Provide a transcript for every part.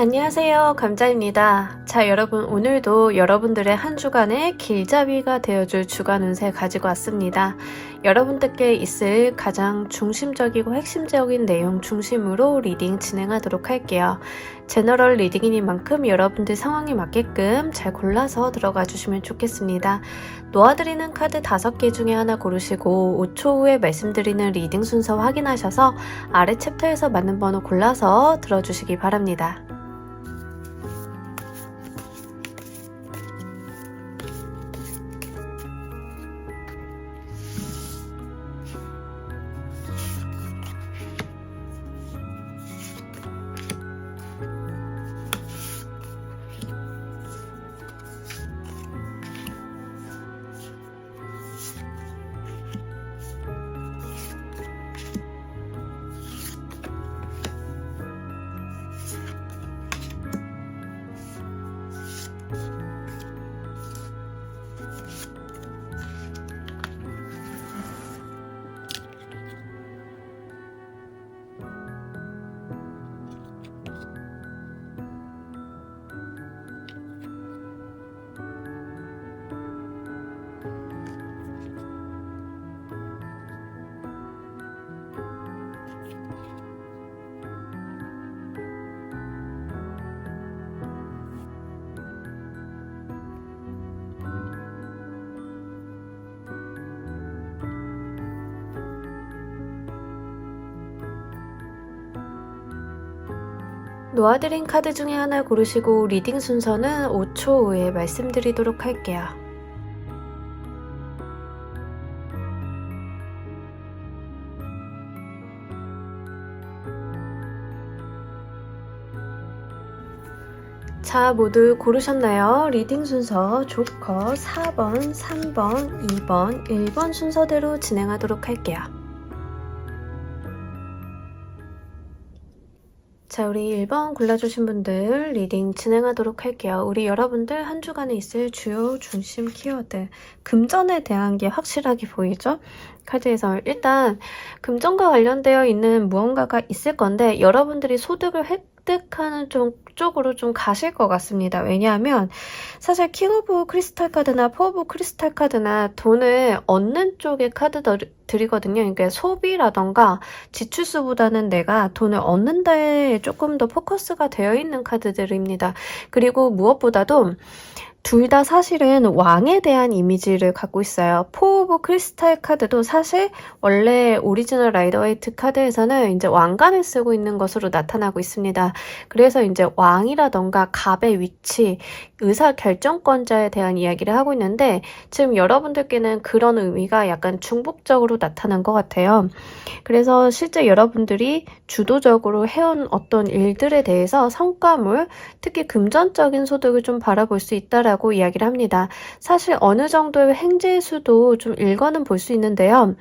안녕하세요, 감자입니다. 자, 여러분, 오늘도 여러분들의 한 주간의 길잡이가 되어줄 주간 운세 가지고 왔습니다. 여러분들께 있을 가장 중심적이고 핵심적인 내용 중심으로 리딩 진행하도록 할게요. 제너럴 리딩이니만큼 여러분들 상황에 맞게끔 잘 골라서 들어가 주시면 좋겠습니다. 놓아드리는 카드 5개 중에 하나 고르시고 5초 후에 말씀드리는 리딩 순서 확인하셔서 아래 챕터에서 맞는 번호 골라서 들어주시기 바랍니다. 놓아드린 카드 중에 하나 고르시고 리딩 순서는 5초 후에 말씀드리도록 할게요. 자, 모두 고르셨나요? 리딩 순서 조커 4번, 3번, 2번, 1번 순서대로 진행하도록 할게요. 자, 우리 1번 골라주신 분들 리딩 진행하도록 할게요. 우리 여러분들 한 주간에 있을 주요 중심 키워드 금전에 대한 게 확실하게 보이죠? 카드에서 일단 금전과 관련되어 있는 무언가가 있을 건데 여러분들이 소득을 획득하는 쪽으로 좀 가실 것 같습니다. 왜냐하면 사실 킹 오브 크리스탈 카드나 포 오브 크리스탈 카드나 돈을 얻는 쪽의 카드들이거든요. 그러니까 소비라던가 지출수보다는 내가 돈을 얻는 데에 조금 더 포커스가 되어 있는 카드들입니다. 그리고 무엇보다도 둘 다 사실은 왕에 대한 이미지를 갖고 있어요. 포 오브 크리스탈 카드도 사실 원래 오리지널 라이더 웨이트 카드에서는 이제 왕관을 쓰고 있는 것으로 나타나고 있습니다. 그래서 이제 왕이라던가 갑의 위치, 의사 결정권자에 대한 이야기를 하고 있는데 지금 여러분들께는 그런 의미가 약간 중복적으로 나타난 것 같아요. 그래서 실제 여러분들이 주도적으로 해온 어떤 일들에 대해서 성과물, 특히 금전적인 소득을 좀 바라볼 수 있다라고 이야기를 합니다. 사실 어느 정도의 횡재의 수도 좀 읽어는 볼 수 있는데요.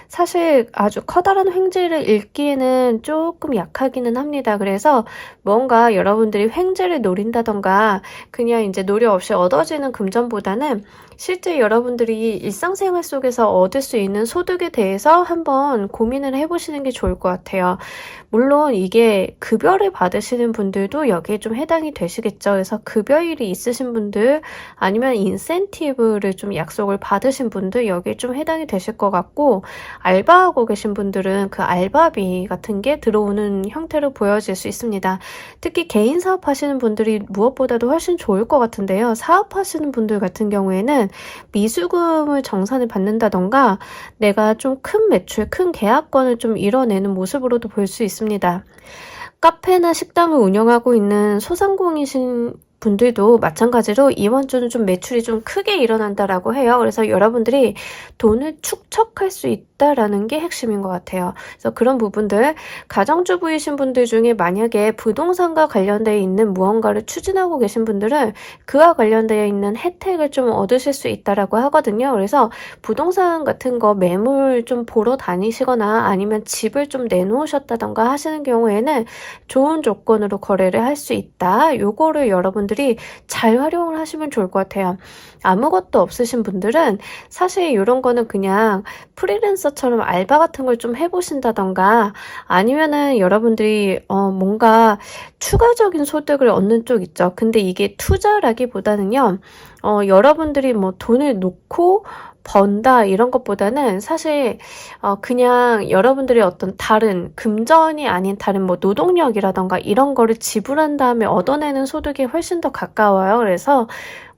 사실 아주 커다란 횡재를 읽기에는 조금 약하기는 합니다. 그래서 뭔가 여러분들이 횡재를 노린다던가 그냥 이제 노력 없이 얻어지는 금전보다는 실제 여러분들이 일상생활 속에서 얻을 수 있는 소득에 대해서 한번 고민을 해보시는 게 좋을 것 같아요. 물론 이게 급여를 받으시는 분들도 여기에 좀 해당이 되시겠죠. 그래서 급여일이 있으신 분들 아니면 인센티브를 좀 약속을 받으신 분들 여기에 좀 해당이 되실 것 같고 알바하고 계신 분들은 그 알바비 같은 게 들어오는 형태로 보여질 수 있습니다. 특히 개인 사업하시는 분들이 무엇보다도 훨씬 좋을 것 같은데요. 사업하시는 분들 같은 경우에는 미수금을 정산을 받는다던가 내가 좀 큰 매출, 큰 계약권을 좀 이뤄내는 모습으로도 볼 수 있습니다. 카페나 식당을 운영하고 있는 소상공이신 분들도 마찬가지로 이번 주는 좀 매출이 좀 크게 일어난다라고 해요. 그래서 여러분들이 돈을 축적할 수 있다라는 게 핵심인 것 같아요. 그래서 그런 부분들, 가정주부이신 분들 중에 만약에 부동산과 관련되어 있는 무언가를 추진하고 계신 분들은 그와 관련되어 있는 혜택을 좀 얻으실 수 있다라고 하거든요. 그래서 부동산 같은 거 매물 좀 보러 다니시거나 아니면 집을 좀 내놓으셨다던가 하시는 경우에는 좋은 조건으로 거래를 할 수 있다. 요거를 여러분들이 잘 활용을 하시면 좋을 것 같아요. 아무것도 없으신 분들은 사실 이런 거는 그냥 프리랜서 저처럼 알바 같은 걸 좀 해보신다던가 아니면은 여러분들이 뭔가 추가적인 소득을 얻는 쪽 있죠. 근데 이게 투자라기보다는요. 여러분들이 뭐 돈을 놓고 번다 이런 것보다는 사실 그냥 여러분들이 어떤 다른 금전이 아닌 다른 뭐 노동력이라던가 이런 거를 지불한 다음에 얻어내는 소득이 훨씬 더 가까워요. 그래서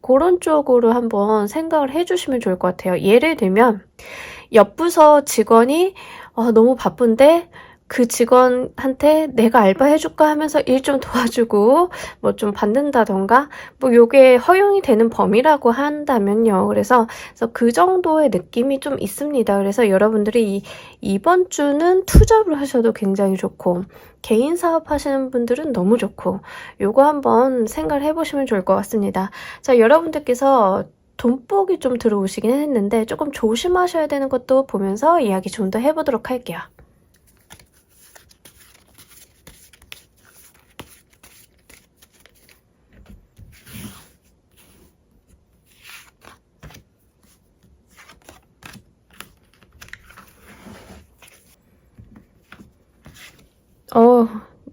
그런 쪽으로 한번 생각을 해주시면 좋을 것 같아요. 예를 들면 옆부서 직원이 너무 바쁜데 그 직원한테 내가 알바 해줄까 하면서 일 좀 도와주고 뭐 좀 받는다던가 뭐 요게 허용이 되는 범위라고 한다면요. 그래서 그 정도의 느낌이 좀 있습니다. 그래서 여러분들이 이번 주는 투잡을 하셔도 굉장히 좋고 개인 사업 하시는 분들은 너무 좋고 요거 한번 생각을 해보시면 좋을 것 같습니다. 자, 여러분들께서 돈복이 좀 들어오시긴 했는데 조금 조심하셔야 되는 것도 보면서 이야기 좀 더 해보도록 할게요.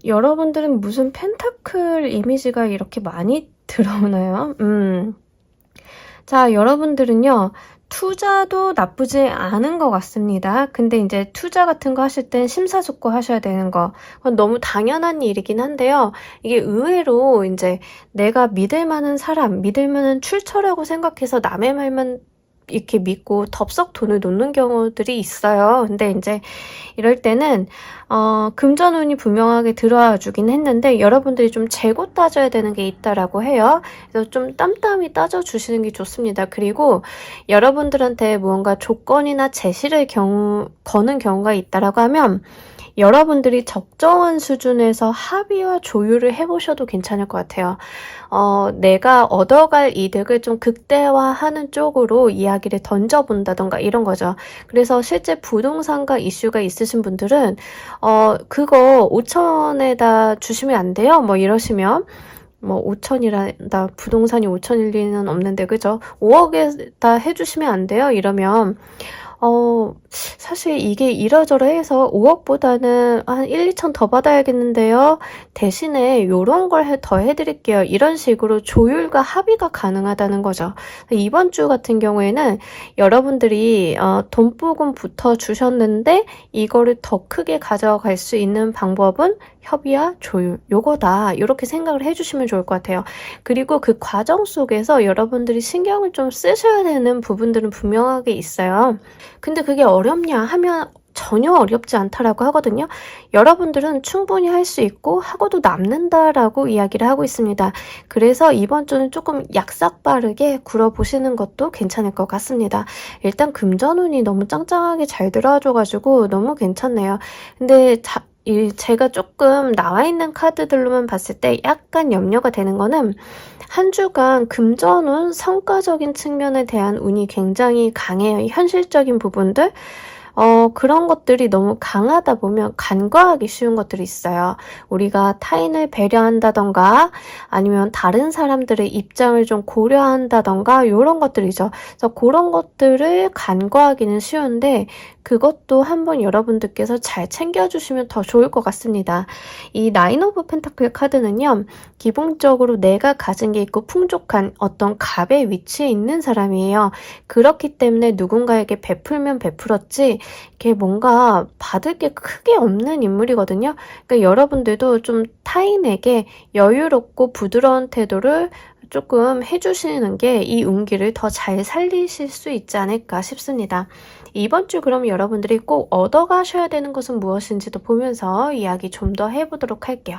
여러분들은 무슨 펜타클 이미지가 이렇게 많이 들어오나요? 자, 여러분들은요, 투자도 나쁘지 않은 것 같습니다. 근데 이제 투자 같은 거 하실 땐 심사숙고 하셔야 되는 거. 그건 너무 당연한 일이긴 한데요. 이게 의외로 이제 내가 믿을 만한 사람, 믿을 만한 출처라고 생각해서 남의 말만 이렇게 믿고 덥석 돈을 놓는 경우들이 있어요. 근데 이제 이럴 때는 금전운이 분명하게 들어와 주긴 했는데 여러분들이 좀 재고 따져야 되는 게 있다라고 해요. 그래서 좀 땀땀이 따져 주시는 게 좋습니다. 그리고 여러분들한테 무언가 조건이나 제시를 거는 경우가 있다라고 하면 여러분들이 적정한 수준에서 합의와 조율을 해보셔도 괜찮을 것 같아요. 내가 얻어갈 이득을 좀 극대화하는 쪽으로 이야기를 던져본다던가 이런 거죠. 그래서 실제 부동산과 이슈가 있으신 분들은 그거 5천에다 주시면 안 돼요? 뭐 이러시면 뭐 5천이라 부동산이 5천일 리는 없는데 그죠? 5억에다 해주시면 안 돼요? 이러면 사실 이게 이러저러해서 5억보다는 한 1, 2천 더 받아야겠는데요. 대신에 요런 걸 더 해드릴게요. 이런 식으로 조율과 합의가 가능하다는 거죠. 이번 주 같은 경우에는 여러분들이 돈부금부터 주셨는데 이거를 더 크게 가져갈 수 있는 방법은 협의와 조율, 요거다. 이렇게 생각을 해주시면 좋을 것 같아요. 그리고 그 과정 속에서 여러분들이 신경을 좀 쓰셔야 되는 부분들은 분명하게 있어요. 근데 그게 어렵냐 하면 전혀 어렵지 않다라고 하거든요. 여러분들은 충분히 할 수 있고 하고도 남는다라고 이야기를 하고 있습니다. 그래서 이번 주는 조금 약삭 빠르게 굴어보시는 것도 괜찮을 것 같습니다. 일단 금전운이 너무 짱짱하게 잘 들어와줘가지고 너무 괜찮네요. 근데 제가 조금 나와 있는 카드들로만 봤을 때 약간 염려가 되는 거는 한 주간 금전운 성과적인 측면에 대한 운이 굉장히 강해요. 현실적인 부분들 그런 것들이 너무 강하다 보면 간과하기 쉬운 것들이 있어요. 우리가 타인을 배려한다던가 아니면 다른 사람들의 입장을 좀 고려한다던가 이런 것들이죠. 그래서 그런 것들을 간과하기는 쉬운데 그것도 한번 여러분들께서 잘 챙겨주시면 더 좋을 것 같습니다. 이 나인 오브 펜타클 카드는요. 기본적으로 내가 가진 게 있고 풍족한 어떤 갑의 위치에 있는 사람이에요. 그렇기 때문에 누군가에게 베풀면 베풀었지 이게 뭔가 받을 게 크게 없는 인물이거든요. 그러니까 여러분들도 좀 타인에게 여유롭고 부드러운 태도를 조금 해주시는 게 이 운기를 더 잘 살리실 수 있지 않을까 싶습니다. 이번 주 그럼 여러분들이 꼭 얻어가셔야 되는 것은 무엇인지도 보면서 이야기 좀 더 해보도록 할게요.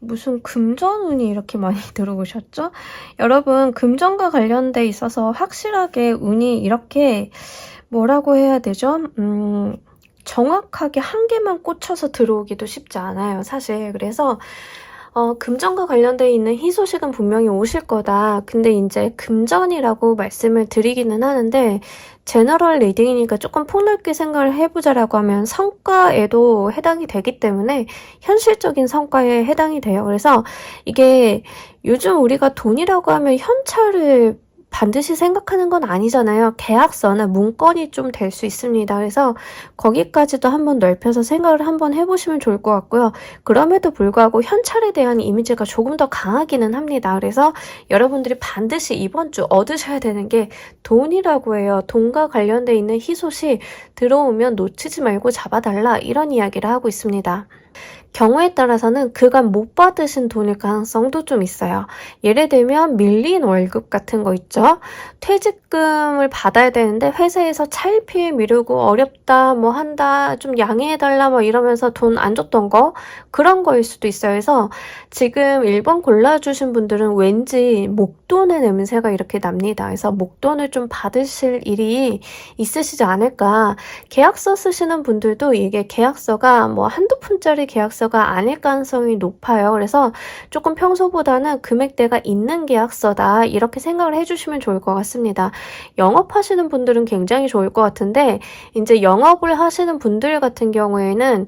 무슨 금전운이 이렇게 많이 들어오셨죠? 여러분, 금전과 관련돼 있어서 확실하게 운이 이렇게 뭐라고 해야 되죠? 정확하게 한 개만 꽂혀서 들어오기도 쉽지 않아요, 사실. 그래서 금전과 관련되어 있는 희소식은 분명히 오실 거다. 근데 이제 금전이라고 말씀을 드리기는 하는데 제너럴 리딩이니까 조금 폭넓게 생각을 해보자라고 하면 성과에도 해당이 되기 때문에 현실적인 성과에 해당이 돼요. 그래서 이게 요즘 우리가 돈이라고 하면 현찰을 반드시 생각하는 건 아니잖아요. 계약서나 문건이 좀 될 수 있습니다. 그래서 거기까지도 한번 넓혀서 생각을 한번 해보시면 좋을 것 같고요. 그럼에도 불구하고 현찰에 대한 이미지가 조금 더 강하기는 합니다. 그래서 여러분들이 반드시 이번 주 얻으셔야 되는 게 돈이라고 해요. 돈과 관련돼 있는 희소식 들어오면 놓치지 말고 잡아달라, 이런 이야기를 하고 있습니다. 경우에 따라서는 그간 못 받으신 돈일 가능성도 좀 있어요. 예를 들면 밀린 월급 같은 거 있죠. 퇴직금을 받아야 되는데 회사에서 차일피일 미루고 어렵다, 뭐 한다, 좀 양해해달라 뭐 이러면서 돈 안 줬던 거, 그런 거일 수도 있어요. 그래서 지금 1번 골라주신 분들은 왠지 목돈의 냄새가 이렇게 납니다. 그래서 목돈을 좀 받으실 일이 있으시지 않을까. 계약서 쓰시는 분들도 이게 계약서가 뭐 한두 푼짜리 계약서가 아닐 가능성이 높아요. 그래서 조금 평소보다는 금액대가 있는 계약서다, 이렇게 생각을 해주시면 좋을 것 같습니다. 영업하시는 분들은 굉장히 좋을 것 같은데 이제 영업을 하시는 분들 같은 경우에는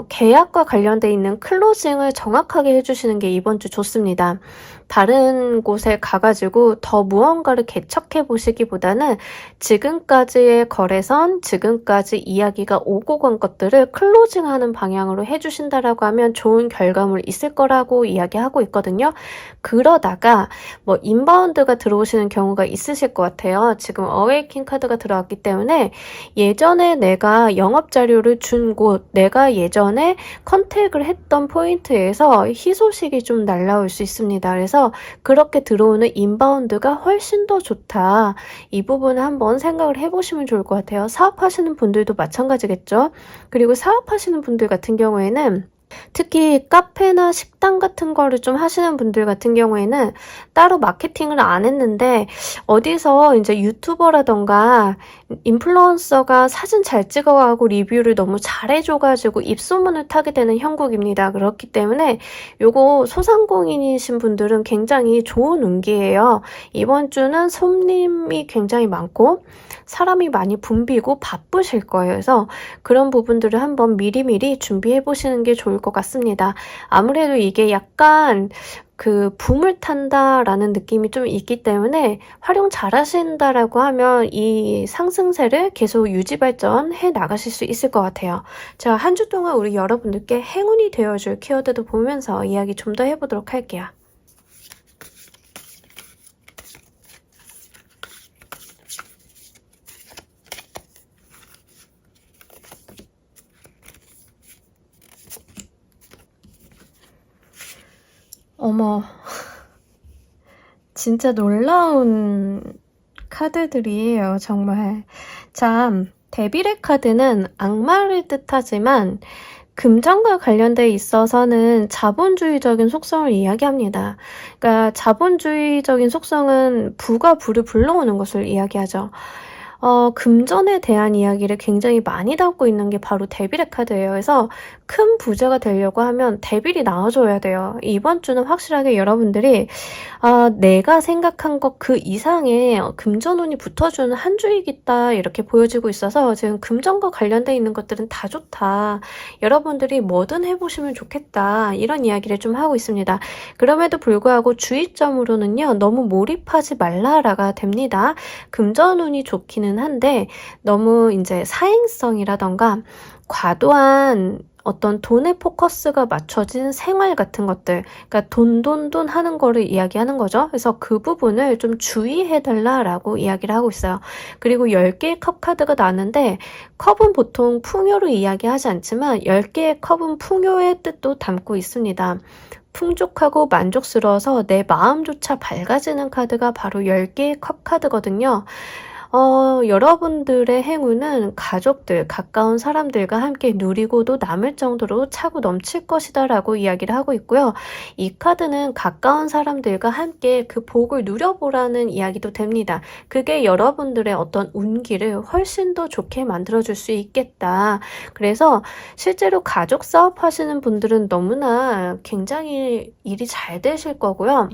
계약과 관련돼 있는 클로징을 정확하게 해주시는 게 이번 주 좋습니다. 다른 곳에 가가지고 더 무언가를 개척해 보시기보다는 지금까지의 거래선, 지금까지 이야기가 오고 간 것들을 클로징하는 방향으로 해주신다라고 하면 좋은 결과물 있을 거라고 이야기하고 있거든요. 그러다가 뭐 인바운드가 들어오시는 경우가 있으실 것 같아요. 지금 어웨이킹 카드가 들어왔기 때문에 예전에 내가 영업 자료를 준 곳, 내가 예전에 컨택을 했던 포인트에서 희소식이 좀 날라올 수 있습니다. 그래서 그렇게 들어오는 인바운드가 훨씬 더 좋다. 이 부분을 한번 생각을 해보시면 좋을 것 같아요. 사업하시는 분들도 마찬가지겠죠. 그리고 사업하시는 분들 같은 경우에는 특히 카페나 식당 같은 거를 좀 하시는 분들 같은 경우에는 따로 마케팅을 안 했는데 어디서 이제 유튜버라던가 인플루언서가 사진 잘 찍어가고 리뷰를 너무 잘해줘가지고 입소문을 타게 되는 형국입니다. 그렇기 때문에 요거 소상공인이신 분들은 굉장히 좋은 운기예요. 이번 주는 손님이 굉장히 많고 사람이 많이 붐비고 바쁘실 거예요. 그래서 그런 부분들을 한번 미리미리 준비해 보시는 게 좋을 것 같습니다. 아무래도 이게 약간 그 붐을 탄다라는 느낌이 좀 있기 때문에 활용 잘 하신다라고 하면 이 상승세를 계속 유지 발전해 나가실 수 있을 것 같아요. 자, 한 주 동안 우리 여러분들께 행운이 되어줄 키워드도 보면서 이야기 좀 더 해보도록 할게요. 어머, 진짜 놀라운 카드들이에요, 정말. 참, 데빌의 카드는 악마를 뜻하지만 금전과 관련돼 있어서는 자본주의적인 속성을 이야기합니다. 그러니까 자본주의적인 속성은 부가 부를 불러오는 것을 이야기하죠. 금전에 대한 이야기를 굉장히 많이 담고 있는 게 바로 데빌의 카드예요. 그래서 큰 부자가 되려고 하면 데빌이 나와줘야 돼요. 이번 주는 확실하게 여러분들이 내가 생각한 것 그 이상의 금전운이 붙어주는 한 주이겠다, 이렇게 보여지고 있어서 지금 금전과 관련돼 있는 것들은 다 좋다. 여러분들이 뭐든 해보시면 좋겠다, 이런 이야기를 좀 하고 있습니다. 그럼에도 불구하고 주의점으로는요, 너무 몰입하지 말라라가 됩니다. 금전운이 좋기는 한데 너무 이제 사행성이라던가 과도한 어떤 돈에 포커스가 맞춰진 생활 같은 것들, 그러니까 돈 하는 거를 이야기하는 거죠. 그래서 그 부분을 좀 주의해달라라고 이야기를 하고 있어요. 그리고 10개의 컵 카드가 나왔는데 컵은 보통 풍요를 이야기하지 않지만 10개의 컵은 풍요의 뜻도 담고 있습니다. 풍족하고 만족스러워서 내 마음조차 밝아지는 카드가 바로 10개의 컵 카드거든요. 여러분들의 행운은 가족들, 가까운 사람들과 함께 누리고도 남을 정도로 차고 넘칠 것이다 라고 이야기를 하고 있고요. 이 카드는 가까운 사람들과 함께 그 복을 누려보라는 이야기도 됩니다. 그게 여러분들의 어떤 운기를 훨씬 더 좋게 만들어줄 수 있겠다. 그래서 실제로 가족 사업 하시는 분들은 너무나 굉장히 일이 잘 되실 거고요.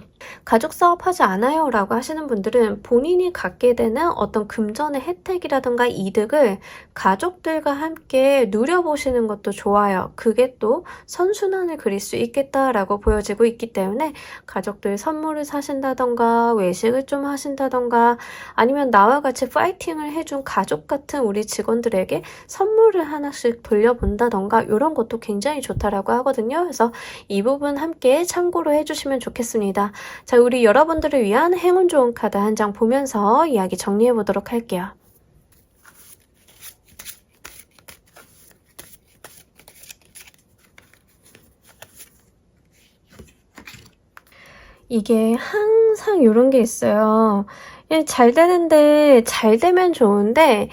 가족 사업 하지 않아요 라고 하시는 분들은 본인이 갖게 되는 어떤 금전의 혜택이라든가 이득을 가족들과 함께 누려보시는 것도 좋아요. 그게 또 선순환을 그릴 수 있겠다라고 보여지고 있기 때문에 가족들 선물을 사신다던가 외식을 좀 하신다던가 아니면 나와 같이 파이팅을 해준 가족 같은 우리 직원들에게 선물을 하나씩 돌려본다던가 이런 것도 굉장히 좋다라고 하거든요. 그래서 이 부분 함께 참고로 해주시면 좋겠습니다. 자, 우리 여러분들을 위한 행운 좋은 카드 한 장 보면서 이야기 정리해 보도록 할게요. 이게 항상 이런 게 있어요. 잘 되는데 잘 되면 좋은데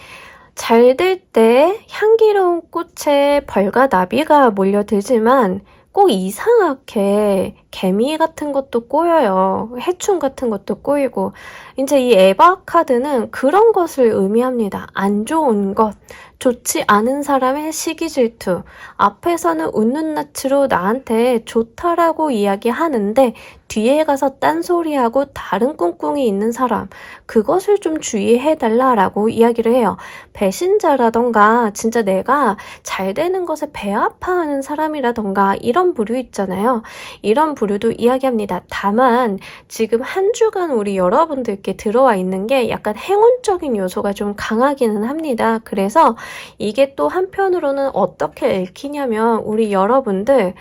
잘 될 때 향기로운 꽃에 벌과 나비가 몰려들지만 꼭 이상하게 개미 같은 것도 꼬여요. 해충 같은 것도 꼬이고 이제 이 에바 카드는 그런 것을 의미합니다. 안 좋은 것, 좋지 않은 사람의 시기 질투, 앞에서는 웃는 낯으로 나한테 좋다라고 이야기하는데 뒤에 가서 딴소리하고 다른 꿍꿍이 있는 사람, 그것을 좀 주의해달라라고 이야기를 해요. 배신자라던가 진짜 내가 잘 되는 것에 배 아파하는 사람이라던가 이런 부류 있잖아요. 이런 부류도 이야기합니다. 다만 지금 한 주간 우리 여러분들께 들어와 있는 게 약간 행운적인 요소가 좀 강하기는 합니다. 그래서 이게 또 한편으로는 어떻게 읽히냐면 우리 여러분들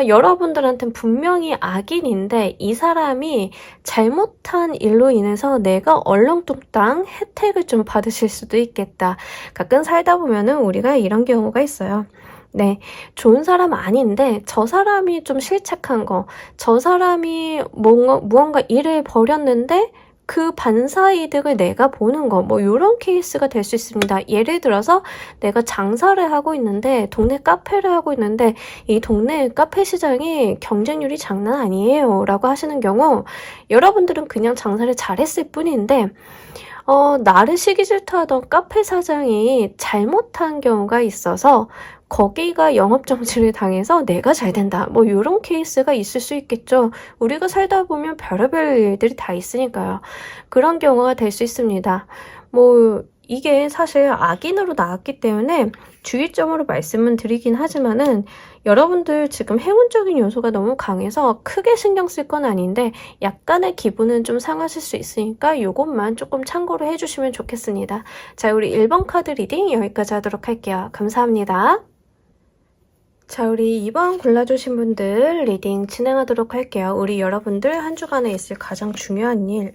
여러분들한테는 분명히 악인인데 이 사람이 잘못한 일로 인해서 내가 얼렁뚱땅 혜택을 좀 받으실 수도 있겠다. 가끔 살다 보면은 우리가 이런 경우가 있어요. 네, 좋은 사람 아닌데 저 사람이 좀 실책한 거, 저 사람이 무언가 일을 벌였는데 그 반사이득을 내가 보는 거, 뭐 이런 케이스가 될 수 있습니다. 예를 들어서 내가 장사를 하고 있는데 동네 카페를 하고 있는데 이 동네 카페 시장이 경쟁률이 장난 아니에요 라고 하시는 경우 여러분들은 그냥 장사를 잘했을 뿐인데 나를 시기 질투하던 카페 사장이 잘못한 경우가 있어서 거기가 영업정지를 당해서 내가 잘 된다. 뭐 이런 케이스가 있을 수 있겠죠. 우리가 살다 보면 별의별 일들이 다 있으니까요. 그런 경우가 될 수 있습니다. 뭐 이게 사실 악인으로 나왔기 때문에 주의점으로 말씀은 드리긴 하지만은 여러분들 지금 행운적인 요소가 너무 강해서 크게 신경 쓸 건 아닌데 약간의 기분은 좀 상하실 수 있으니까 이것만 조금 참고로 해주시면 좋겠습니다. 자, 우리 1번 카드 리딩 여기까지 하도록 할게요. 감사합니다. 자, 우리 2번 골라주신 분들 리딩 진행하도록 할게요. 우리 여러분들 한 주간에 있을 가장 중요한 일.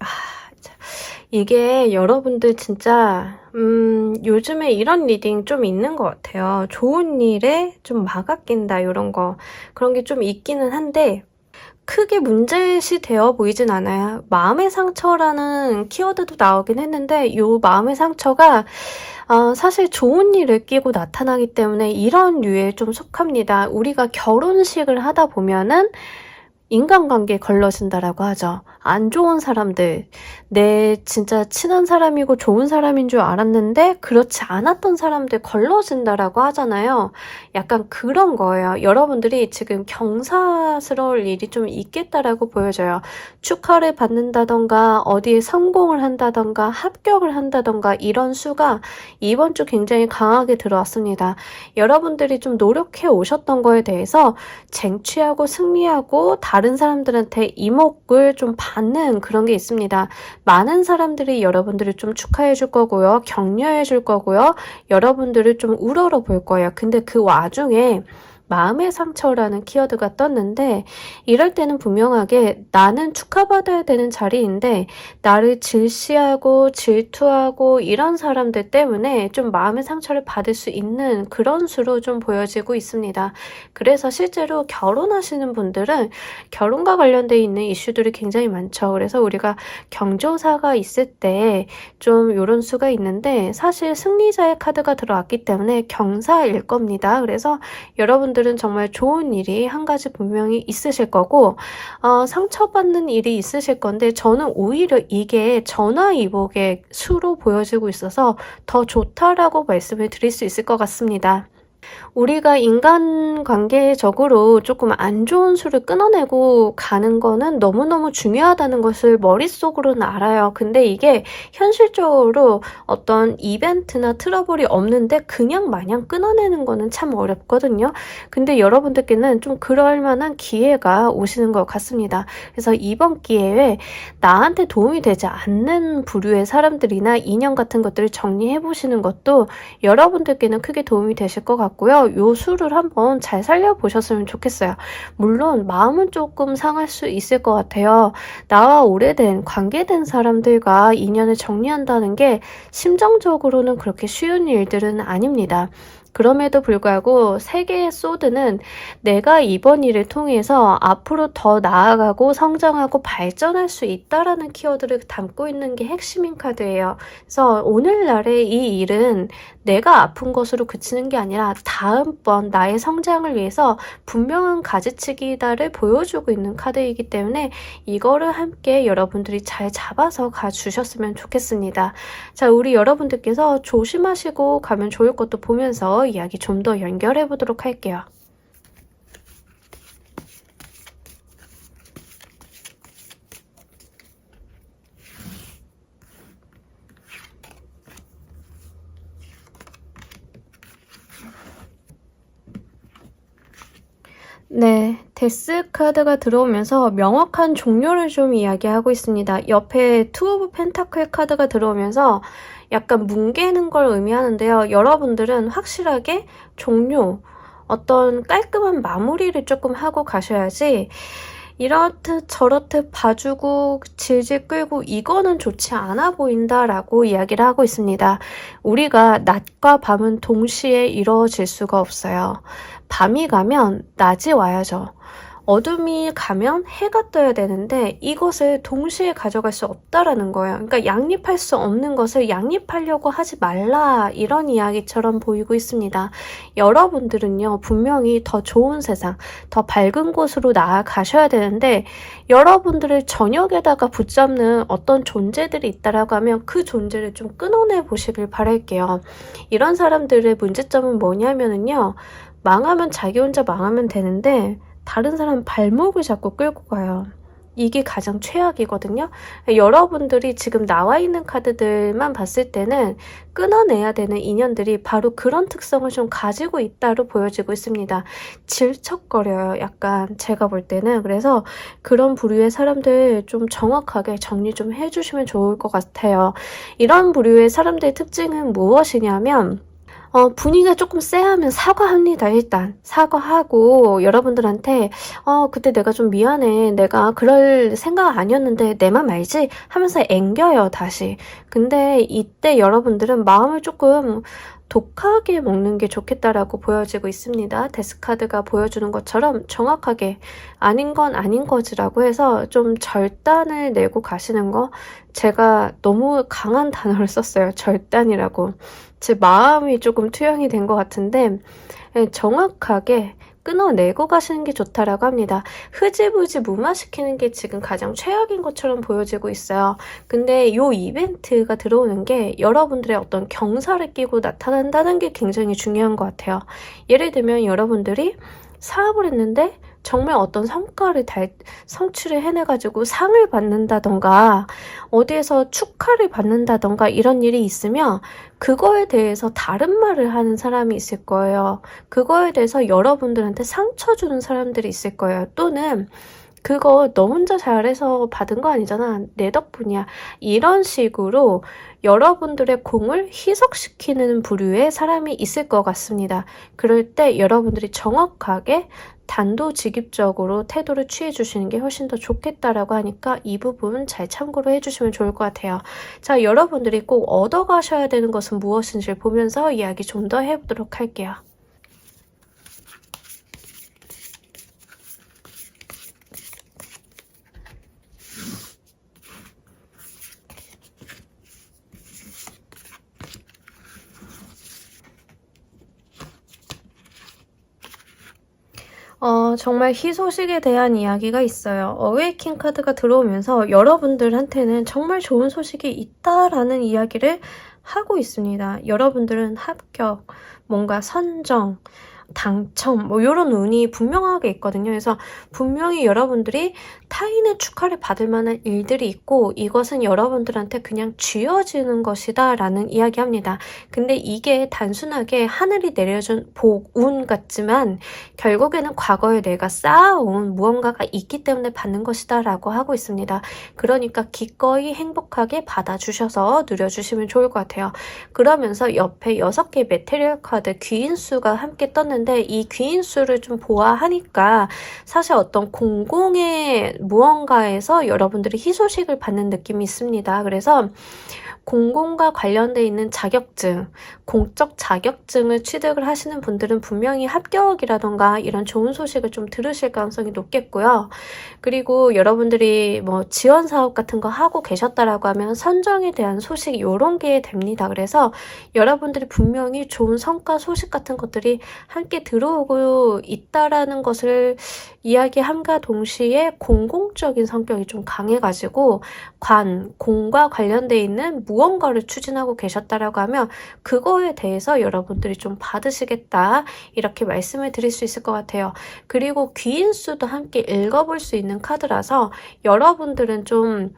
이게 여러분들 진짜 요즘에 이런 리딩 좀 있는 것 같아요. 좋은 일에 좀 막아 낀다 이런 거. 그런 게 좀 있기는 한데 크게 문제시 되어 보이진 않아요. 마음의 상처라는 키워드도 나오긴 했는데 이 마음의 상처가 사실 좋은 일을 끼고 나타나기 때문에 이런 류에 좀 속합니다. 우리가 결혼식을 하다 보면은 인간관계에 걸러진다라고 하죠. 안 좋은 사람들, 내 진짜 친한 사람이고 좋은 사람인 줄 알았는데 그렇지 않았던 사람들 걸러진다라고 하잖아요. 약간 그런 거예요. 여러분들이 지금 경사스러울 일이 좀 있겠다라고 보여져요. 축하를 받는다던가 어디에 성공을 한다던가 합격을 한다던가 이런 수가 이번 주 굉장히 강하게 들어왔습니다. 여러분들이 좀 노력해 오셨던 거에 대해서 쟁취하고 승리하고 다른 사람들한테 이목을 좀 받는 그런 게 있습니다. 많은 사람들이 여러분들을 좀 축하해 줄 거고요. 격려해 줄 거고요. 여러분들을 좀 우러러 볼 거예요. 근데 그 와중에 마음의 상처라는 키워드가 떴는데 이럴 때는 분명하게 나는 축하받아야 되는 자리인데 나를 질시하고 질투하고 이런 사람들 때문에 좀 마음의 상처를 받을 수 있는 그런 수로 좀 보여지고 있습니다. 그래서 실제로 결혼하시는 분들은 결혼과 관련돼 있는 이슈들이 굉장히 많죠. 그래서 우리가 경조사가 있을 때 좀 이런 수가 있는데 사실 승리자의 카드가 들어왔기 때문에 경사일 겁니다. 그래서 여러분들은 정말 좋은 일이 한 가지 분명히 있으실 거고 상처받는 일이 있으실 건데 저는 오히려 이게 전화위복의 수로 보여지고 있어서 더 좋다라고 말씀을 드릴 수 있을 것 같습니다. 우리가 인간관계적으로 조금 안 좋은 수를 끊어내고 가는 거는 너무너무 중요하다는 것을 머릿속으로는 알아요. 근데 이게 현실적으로 어떤 이벤트나 트러블이 없는데 그냥 마냥 끊어내는 거는 참 어렵거든요. 근데 여러분들께는 좀 그럴 만한 기회가 오시는 것 같습니다. 그래서 이번 기회에 나한테 도움이 되지 않는 부류의 사람들이나 인연 같은 것들을 정리해 보시는 것도 여러분들께는 크게 도움이 되실 것 같고요. 요 수를 한번 잘 살려보셨으면 좋겠어요. 물론 마음은 조금 상할 수 있을 것 같아요. 나와 오래된 관계된 사람들과 인연을 정리한다는 게 심정적으로는 그렇게 쉬운 일들은 아닙니다. 그럼에도 불구하고 세 개의 소드는 내가 이번 일을 통해서 앞으로 더 나아가고 성장하고 발전할 수 있다라는 키워드를 담고 있는 게 핵심인 카드예요. 그래서 오늘날의 이 일은 내가 아픈 것으로 그치는 게 아니라 다음번 나의 성장을 위해서 분명한 가지치기다를 보여주고 있는 카드이기 때문에 이거를 함께 여러분들이 잘 잡아서 가주셨으면 좋겠습니다. 자, 우리 여러분들께서 조심하시고 가면 좋을 것도 보면서 이야기 좀 더 연결해 보도록 할게요. 네, 데스 카드가 들어오면서 명확한 종료를 좀 이야기하고 있습니다. 옆에 투 오브 펜타클 카드가 들어오면서 약간 뭉개는 걸 의미하는데요. 여러분들은 확실하게 종료, 어떤 깔끔한 마무리를 조금 하고 가셔야지 이렇듯 저렇듯 봐주고 질질 끌고 이거는 좋지 않아 보인다라고 이야기를 하고 있습니다. 우리가 낮과 밤은 동시에 이루어질 수가 없어요. 밤이 가면 낮이 와야죠. 어둠이 가면 해가 떠야 되는데 이것을 동시에 가져갈 수 없다라는 거예요. 그러니까 양립할 수 없는 것을 양립하려고 하지 말라 이런 이야기처럼 보이고 있습니다. 여러분들은요 분명히 더 좋은 세상, 더 밝은 곳으로 나아가셔야 되는데 여러분들을 저녁에다가 붙잡는 어떤 존재들이 있다라고 하면 그 존재를 좀 끊어내 보시길 바랄게요. 이런 사람들의 문제점은 뭐냐면은요 망하면 자기 혼자 망하면 되는데 다른 사람 발목을 잡고 끌고 가요. 이게 가장 최악이거든요. 여러분들이 지금 나와 있는 카드들만 봤을 때는 끊어내야 되는 인연들이 바로 그런 특성을 좀 가지고 있다로 보여지고 있습니다. 질척거려요. 약간 제가 볼 때는. 그래서 그런 부류의 사람들 좀 정확하게 정리 좀 해주시면 좋을 것 같아요. 이런 부류의 사람들의 특징은 무엇이냐면 분위기가 조금 쎄하면 사과합니다. 일단 사과하고 여러분들한테 그때 내가 좀 미안해. 내가 그럴 생각 아니었는데 내 맘 알지? 하면서 앵겨요. 다시. 근데 이때 여러분들은 마음을 조금 독하게 먹는 게 좋겠다라고 보여지고 있습니다. 데스카드가 보여주는 것처럼 정확하게 아닌 건 아닌 거지라고 해서 좀 절단을 내고 가시는 거, 제가 너무 강한 단어를 썼어요. 절단이라고. 제 마음이 조금 투영이 된 것 같은데 정확하게 끊어내고 가시는 게 좋다라고 합니다. 흐지부지 무마시키는 게 지금 가장 최악인 것처럼 보여지고 있어요. 근데 이 이벤트가 들어오는 게 여러분들의 어떤 경사를 끼고 나타난다는 게 굉장히 중요한 것 같아요. 예를 들면 여러분들이 사업을 했는데 정말 어떤 성과를 성취를 해내가지고 상을 받는다던가 어디에서 축하를 받는다던가 이런 일이 있으면 그거에 대해서 다른 말을 하는 사람이 있을 거예요. 그거에 대해서 여러분들한테 상처 주는 사람들이 있을 거예요. 또는 그거 너 혼자 잘해서 받은 거 아니잖아. 내 덕분이야. 이런 식으로 여러분들의 공을 희석시키는 부류의 사람이 있을 것 같습니다. 그럴 때 여러분들이 정확하게 단도직입적으로 태도를 취해 주시는 게 훨씬 더 좋겠다라고 하니까 이 부분 잘 참고로 해주시면 좋을 것 같아요. 자, 여러분들이 꼭 얻어가셔야 되는 것은 무엇인지를 보면서 이야기 좀 더 해보도록 할게요. 정말 희소식에 대한 이야기가 있어요. 어웨이킹 카드가 들어오면서 여러분들한테는 정말 좋은 소식이 있다라는 이야기를 하고 있습니다. 여러분들은 합격, 뭔가 선정, 당첨 뭐 이런 운이 분명하게 있거든요. 그래서 분명히 여러분들이 타인의 축하를 받을 만한 일들이 있고 이것은 여러분들한테 그냥 쥐어지는 것이다 라는 이야기합니다. 근데 이게 단순하게 하늘이 내려준 복, 운 같지만 결국에는 과거에 내가 쌓아온 무언가가 있기 때문에 받는 것이다 라고 하고 있습니다. 그러니까 기꺼이 행복하게 받아주셔서 누려주시면 좋을 것 같아요. 그러면서 옆에 6개 메테리얼 카드 귀인수가 함께 떴는데 이 귀인수를 좀 보아하니까 사실 어떤 공공의 무언가에서 여러분들이 희소식을 받는 느낌이 있습니다. 그래서 공공과 관련돼 있는 자격증, 공적 자격증을 취득을 하시는 분들은 분명히 합격이라던가 이런 좋은 소식을 좀 들으실 가능성이 높겠고요. 그리고 여러분들이 뭐 지원 사업 같은 거 하고 계셨다라고 하면 선정에 대한 소식 이런 게 됩니다. 그래서 여러분들이 분명히 좋은 성과 소식 같은 것들이 함께 들어오고 있다라는 것을 이야기함과 동시에 공공적인 성격이 좀 강해가지고 공과 관련돼 있는 무언가를 추진하고 계셨다라고 하면 그거에 대해서 여러분들이 좀 받으시겠다 이렇게 말씀을 드릴 수 있을 것 같아요. 그리고 귀인수도 함께 읽어볼 수 있는 카드라서 여러분들은 좀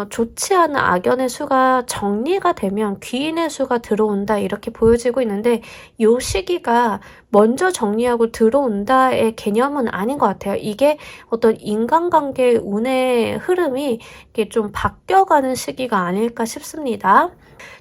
좋지 않은 악연의 수가 정리가 되면 귀인의 수가 들어온다 이렇게 보여지고 있는데 이 시기가 먼저 정리하고 들어온다의 개념은 아닌 것 같아요. 이게 어떤 인간관계의 운의 흐름이 이게 좀 바뀌어가는 시기가 아닐까 싶습니다.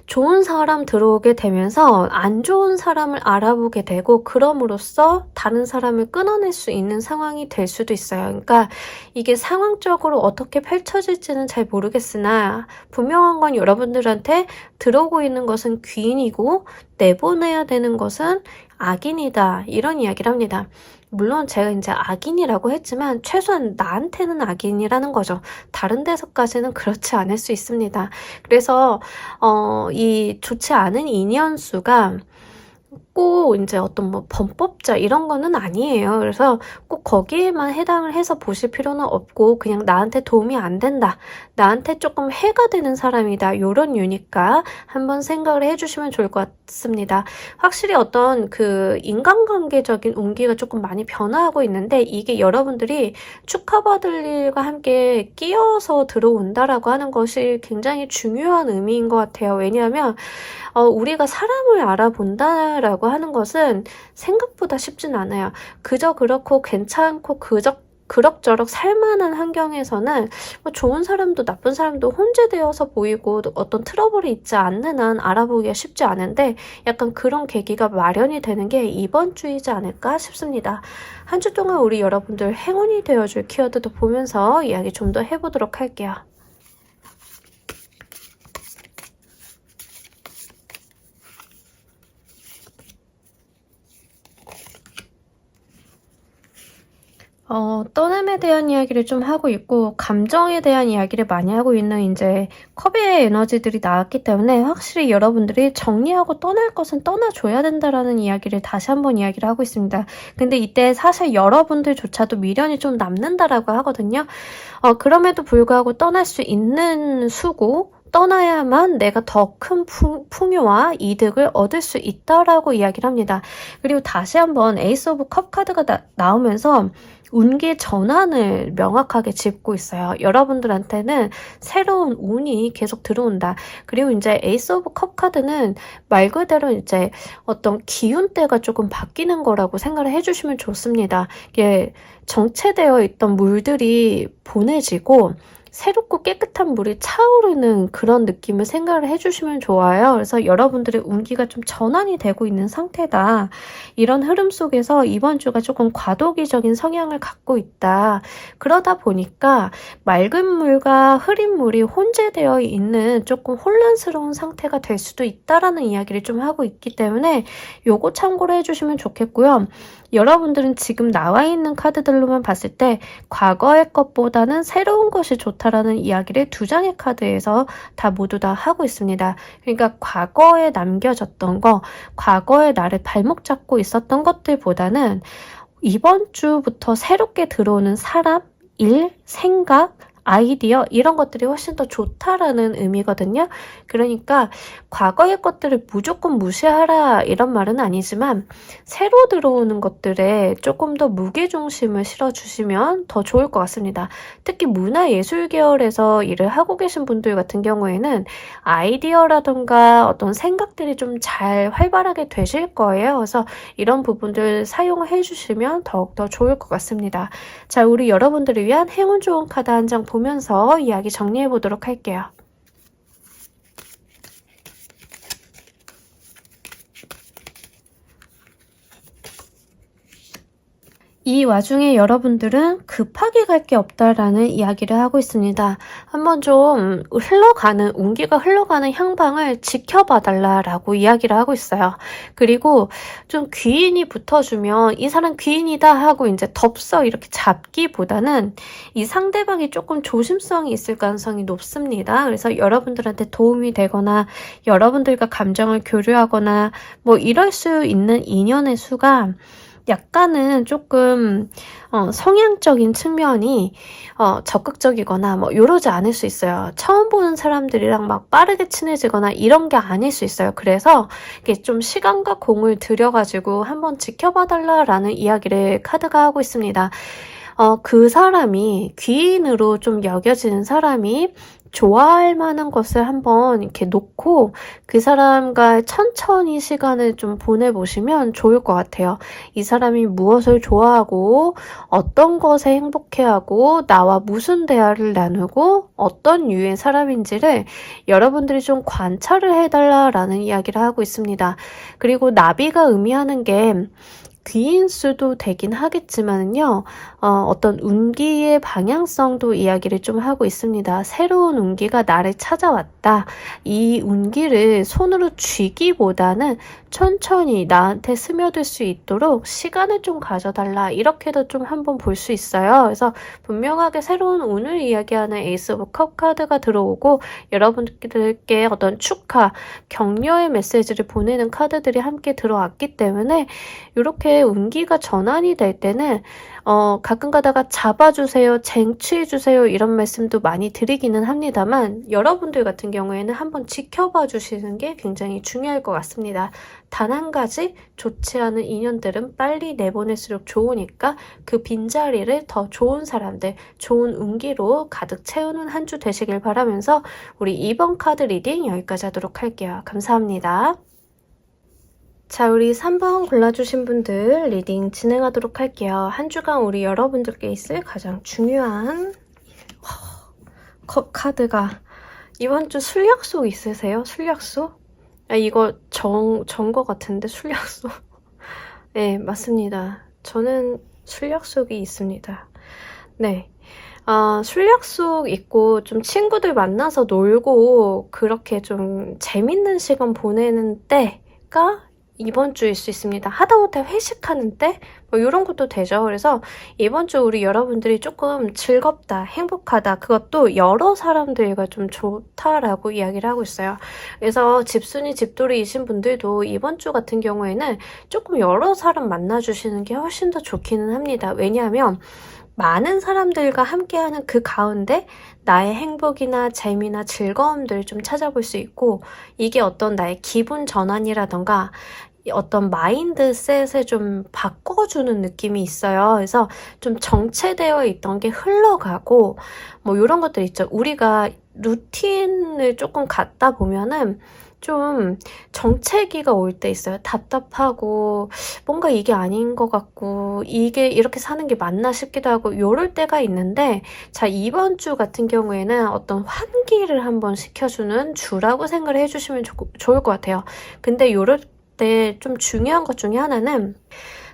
좋은 사람 들어오게 되면서 안 좋은 사람을 알아보게 되고 그럼으로써 다른 사람을 끊어낼 수 있는 상황이 될 수도 있어요. 그러니까 이게 상황적으로 어떻게 펼쳐질지는 잘 모르겠으나 분명한 건 여러분들한테 들어오고 있는 것은 귀인이고 내보내야 되는 것은 악인이다 이런 이야기를 합니다. 물론 제가 이제 악인이라고 했지만 최소한 나한테는 악인이라는 거죠. 다른 데서까지는 그렇지 않을 수 있습니다. 그래서 이 좋지 않은 인연수가 꼭 이제 어떤 뭐 범법자 이런 거는 아니에요. 그래서 꼭 거기에만 해당을 해서 보실 필요는 없고 그냥 나한테 도움이 안 된다. 나한테 조금 해가 되는 사람이다. 요런 유니까 한번 생각을 해주시면 좋을 것 같습니다. 확실히 어떤 그 인간관계적인 운기가 조금 많이 변화하고 있는데 이게 여러분들이 축하받을 일과 함께 끼어서 들어온다라고 하는 것이 굉장히 중요한 의미인 것 같아요. 왜냐하면 우리가 사람을 알아본다라고 하는 것은 생각보다 쉽진 않아요. 그저 그렇고 괜찮고 그럭저럭 살만한 환경에서는 뭐 좋은 사람도 나쁜 사람도 혼재되어서 보이고 어떤 트러블이 있지 않는 한 알아보기가 쉽지 않은데 약간 그런 계기가 마련이 되는 게 이번 주이지 않을까 싶습니다. 한 주 동안 우리 여러분들 행운이 되어줄 키워드도 보면서 이야기 좀 더 해보도록 할게요. 떠남에 대한 이야기를 좀 하고 있고 감정에 대한 이야기를 많이 하고 있는 이제 컵의 에너지들이 나왔기 때문에 확실히 여러분들이 정리하고 떠날 것은 떠나줘야 된다라는 이야기를 다시 한번 이야기를 하고 있습니다. 근데 이때 사실 여러분들조차도 미련이 좀 남는다라고 하거든요. 그럼에도 불구하고 떠날 수 있는 수고 떠나야만 내가 더 큰 풍요와 이득을 얻을 수 있다라고 이야기를 합니다. 그리고 다시 한번 에이스 오브 컵 카드가 나오면서 운기 전환을 명확하게 짚고 있어요. 여러분들한테는 새로운 운이 계속 들어온다. 그리고 이제 에이스 오브 컵 카드는 말 그대로 이제 어떤 기운대가 조금 바뀌는 거라고 생각을 해주시면 좋습니다. 이게 정체되어 있던 물들이 보내지고 새롭고 깨끗한 물이 차오르는 그런 느낌을 생각을 해주시면 좋아요. 그래서 여러분들의 운기가 좀 전환이 되고 있는 상태다. 이런 흐름 속에서 이번 주가 조금 과도기적인 성향을 갖고 있다. 그러다 보니까 맑은 물과 흐린 물이 혼재되어 있는 조금 혼란스러운 상태가 될 수도 있다라는 이야기를 좀 하고 있기 때문에 요거 참고로 해주시면 좋겠고요. 여러분들은 지금 나와 있는 카드들로만 봤을 때 과거의 것보다는 새로운 것이 좋다라는 이야기를 두 장의 카드에서 다 모두 다 하고 있습니다. 그러니까 과거에 남겨졌던 거, 과거에 나를 발목 잡고 있었던 것들보다는 이번 주부터 새롭게 들어오는 사람, 일, 생각, 아이디어 이런 것들이 훨씬 더 좋다라는 의미거든요. 그러니까 과거의 것들을 무조건 무시하라 이런 말은 아니지만 새로 들어오는 것들에 조금 더 무게중심을 실어주시면 더 좋을 것 같습니다. 특히 문화예술 계열에서 일을 하고 계신 분들 같은 경우에는 아이디어라던가 어떤 생각들이 좀 잘 활발하게 되실 거예요. 그래서 이런 부분들 사용을 해주시면 더욱더 좋을 것 같습니다. 자, 우리 여러분들을 위한 행운 좋은 카드 한 장 보면서 이야기 정리해 보도록 할게요. 이 와중에 여러분들은 급하게 갈 게 없다라는 이야기를 하고 있습니다. 한번 좀 운기가 흘러가는 향방을 지켜봐 달라라고 이야기를 하고 있어요. 그리고 좀 귀인이 붙어주면 이 사람 귀인이다 하고 이제 덥석 이렇게 잡기보다는 이 상대방이 조금 조심성이 있을 가능성이 높습니다. 그래서 여러분들한테 도움이 되거나 여러분들과 감정을 교류하거나 뭐 이럴 수 있는 인연의 수가 약간은 조금 성향적인 측면이 적극적이거나 뭐 이러지 않을 수 있어요. 처음 보는 사람들이랑 막 빠르게 친해지거나 이런 게 아닐 수 있어요. 그래서 이게 좀 시간과 공을 들여가지고 한번 지켜봐 달라라는 이야기를 카드가 하고 있습니다. 그 사람이 귀인으로 좀 여겨지는 사람이 좋아할 만한 것을 한번 이렇게 놓고 그 사람과 천천히 시간을 좀 보내보시면 좋을 것 같아요. 이 사람이 무엇을 좋아하고 어떤 것에 행복해하고 나와 무슨 대화를 나누고 어떤 유의 사람인지를 여러분들이 좀 관찰을 해달라라는 이야기를 하고 있습니다. 그리고 나비가 의미하는 게 귀인 수도 되긴 하겠지만요. 어떤 운기의 방향성도 이야기를 좀 하고 있습니다. 새로운 운기가 나를 찾아왔다. 이 운기를 손으로 쥐기보다는 천천히 나한테 스며들 수 있도록 시간을 좀 가져달라. 이렇게도 좀 한번 볼 수 있어요. 그래서 분명하게 새로운 운을 이야기하는 에이스 오브 컵 카드가 들어오고 여러분들께 어떤 축하, 격려의 메시지를 보내는 카드들이 함께 들어왔기 때문에 이렇게 운기가 전환이 될 때는 가끔 가다가 잡아주세요, 쟁취해주세요 이런 말씀도 많이 드리기는 합니다만 여러분들 같은 경우에는 한번 지켜봐 주시는 게 굉장히 중요할 것 같습니다. 단 한 가지 좋지 않은 인연들은 빨리 내보낼수록 좋으니까 그 빈자리를 더 좋은 사람들, 좋은 운기로 가득 채우는 한 주 되시길 바라면서 우리 2번 카드 리딩 여기까지 하도록 할게요. 감사합니다. 자, 우리 3번 골라주신 분들 리딩 진행하도록 할게요. 한 주간 우리 여러분들께 있을 가장 중요한 컵 카드가 이번 주 술약속 있으세요? 술약속? 이거 거 같은데 술약속? 네, 맞습니다. 저는 술약속이 있습니다. 네. 술약속 있고 좀 친구들 만나서 놀고 그렇게 좀 재밌는 시간 보내는 때가 이번 주일 수 있습니다. 하다못해 회식하는 때 뭐 이런 것도 되죠. 그래서 이번 주 우리 여러분들이 조금 즐겁다, 행복하다, 그것도 여러 사람들과 좀 좋다라고 이야기를 하고 있어요. 그래서 집순이 집돌이이신 분들도 이번 주 같은 경우에는 조금 여러 사람 만나주시는 게 훨씬 더 좋기는 합니다. 왜냐하면 많은 사람들과 함께하는 그 가운데 나의 행복이나 재미나 즐거움들을 좀 찾아볼 수 있고, 이게 어떤 나의 기분 전환이라던가 어떤 마인드셋을 좀 바꿔주는 느낌이 있어요. 그래서 좀 정체되어 있던 게 흘러가고, 뭐 이런 것들 있죠. 우리가 루틴을 조금 갖다 보면은 좀 정체기가 올 때 있어요. 답답하고 뭔가 이게 아닌 것 같고 이게 이렇게 사는 게 맞나 싶기도 하고 요럴 때가 있는데, 자, 이번 주 같은 경우에는 어떤 환기를 한번 시켜주는 주라고 생각을 해주시면 좋을 것 같아요. 근데 요럴 때 좀 중요한 것 중에 하나는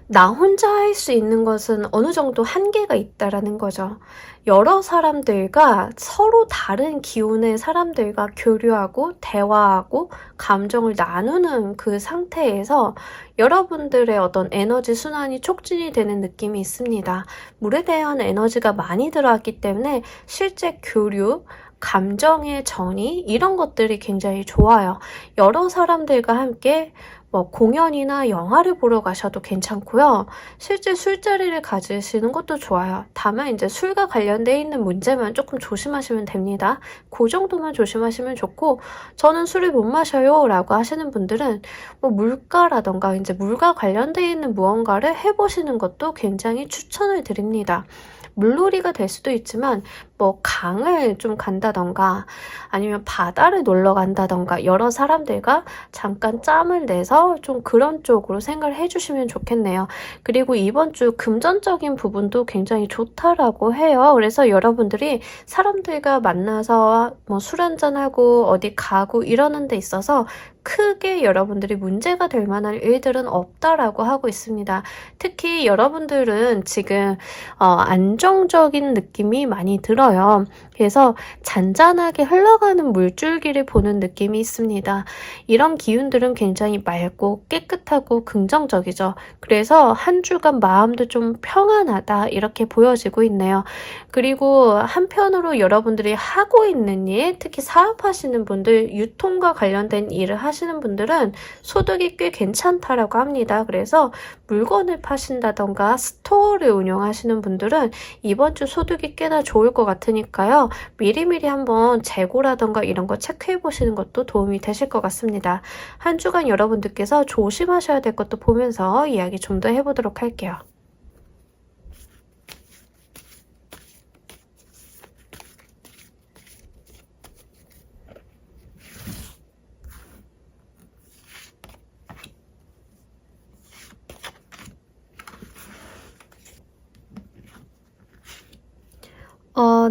나 혼자 할 수 있는 것은 어느 정도 한계가 있다라는 거죠. 여러 사람들과 서로 다른 기운의 사람들과 교류하고 대화하고 감정을 나누는 그 상태에서 여러분들의 어떤 에너지 순환이 촉진이 되는 느낌이 있습니다. 물에 대한 에너지가 많이 들어왔기 때문에 실제 교류, 감정의 전이 이런 것들이 굉장히 좋아요. 여러 사람들과 함께 뭐 공연이나 영화를 보러 가셔도 괜찮고요. 실제 술자리를 가지시는 것도 좋아요. 다만 이제 술과 관련돼 있는 문제만 조금 조심하시면 됩니다. 그 정도만 조심하시면 좋고, 저는 술을 못 마셔요 라고 하시는 분들은 뭐 물가라던가 이제 물과 관련돼 있는 무언가를 해보시는 것도 굉장히 추천을 드립니다. 물놀이가 될 수도 있지만 뭐 강을 좀 간다던가 아니면 바다를 놀러 간다던가 여러 사람들과 잠깐 짬을 내서 좀 그런 쪽으로 생각을 해주시면 좋겠네요. 그리고 이번 주 금전적인 부분도 굉장히 좋다라고 해요. 그래서 여러분들이 사람들과 만나서 뭐 술 한잔하고 어디 가고 이러는 데 있어서 크게 여러분들이 문제가 될 만한 일들은 없다라고 하고 있습니다. 특히 여러분들은 지금 안정적인 느낌이 많이 들어요. 그래서 잔잔하게 흘러가는 물줄기를 보는 느낌이 있습니다. 이런 기운들은 굉장히 맑고 깨끗하고 긍정적이죠. 그래서 한 주간 마음도 좀 평안하다 이렇게 보여지고 있네요. 그리고 한편으로 여러분들이 하고 있는 일, 특히 사업하시는 분들, 유통과 관련된 일을 하시는 분들은 소득이 꽤 괜찮다라고 합니다. 그래서 물건을 파신다던가 스토어를 운영하시는 분들은 이번 주 소득이 꽤나 좋을 것 같으니까요. 미리미리 한번 재고라던가 이런 거 체크해 보시는 것도 도움이 되실 것 같습니다. 한 주간 여러분들께서 조심하셔야 될 것도 보면서 이야기 좀 더 해보도록 할게요.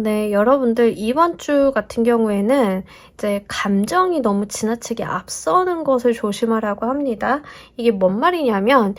네. 여러분들 이번 주 같은 경우에는 이제 감정이 너무 지나치게 앞서는 것을 조심하라고 합니다. 이게 뭔 말이냐면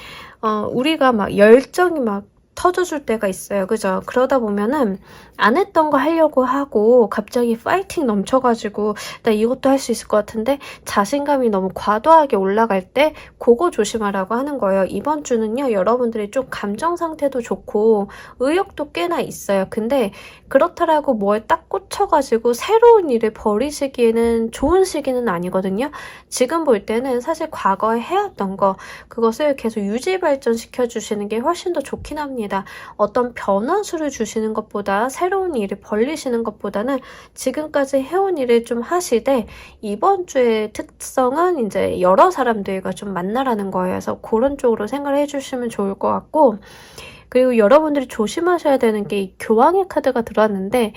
우리가 막 열정이 막 터져줄 때가 있어요. 그죠? 그러다 보면은 안 했던 거 하려고 하고 갑자기 파이팅 넘쳐가지고 나 이것도 할 수 있을 것 같은데 자신감이 너무 과도하게 올라갈 때 그거 조심하라고 하는 거예요. 이번 주는요. 여러분들이 좀 감정 상태도 좋고 의욕도 꽤나 있어요. 근데 그렇다라고 뭐에 딱 꽂혀가지고 새로운 일을 벌이시기에는 좋은 시기는 아니거든요. 지금 볼 때는 사실 과거에 해왔던 거 그것을 계속 유지 발전시켜 주시는 게 훨씬 더 좋긴 합니다. 어떤 변화수를 주시는 것보다 새로운 일을 벌리시는 것보다는 지금까지 해온 일을 좀 하시되 이번 주의 특성은 이제 여러 사람들과 좀 만나라는 거예요. 그래서 그런 쪽으로 생각을 해주시면 좋을 것 같고, 그리고 여러분들이 조심하셔야 되는 게 이 교황의 카드가 들어왔는데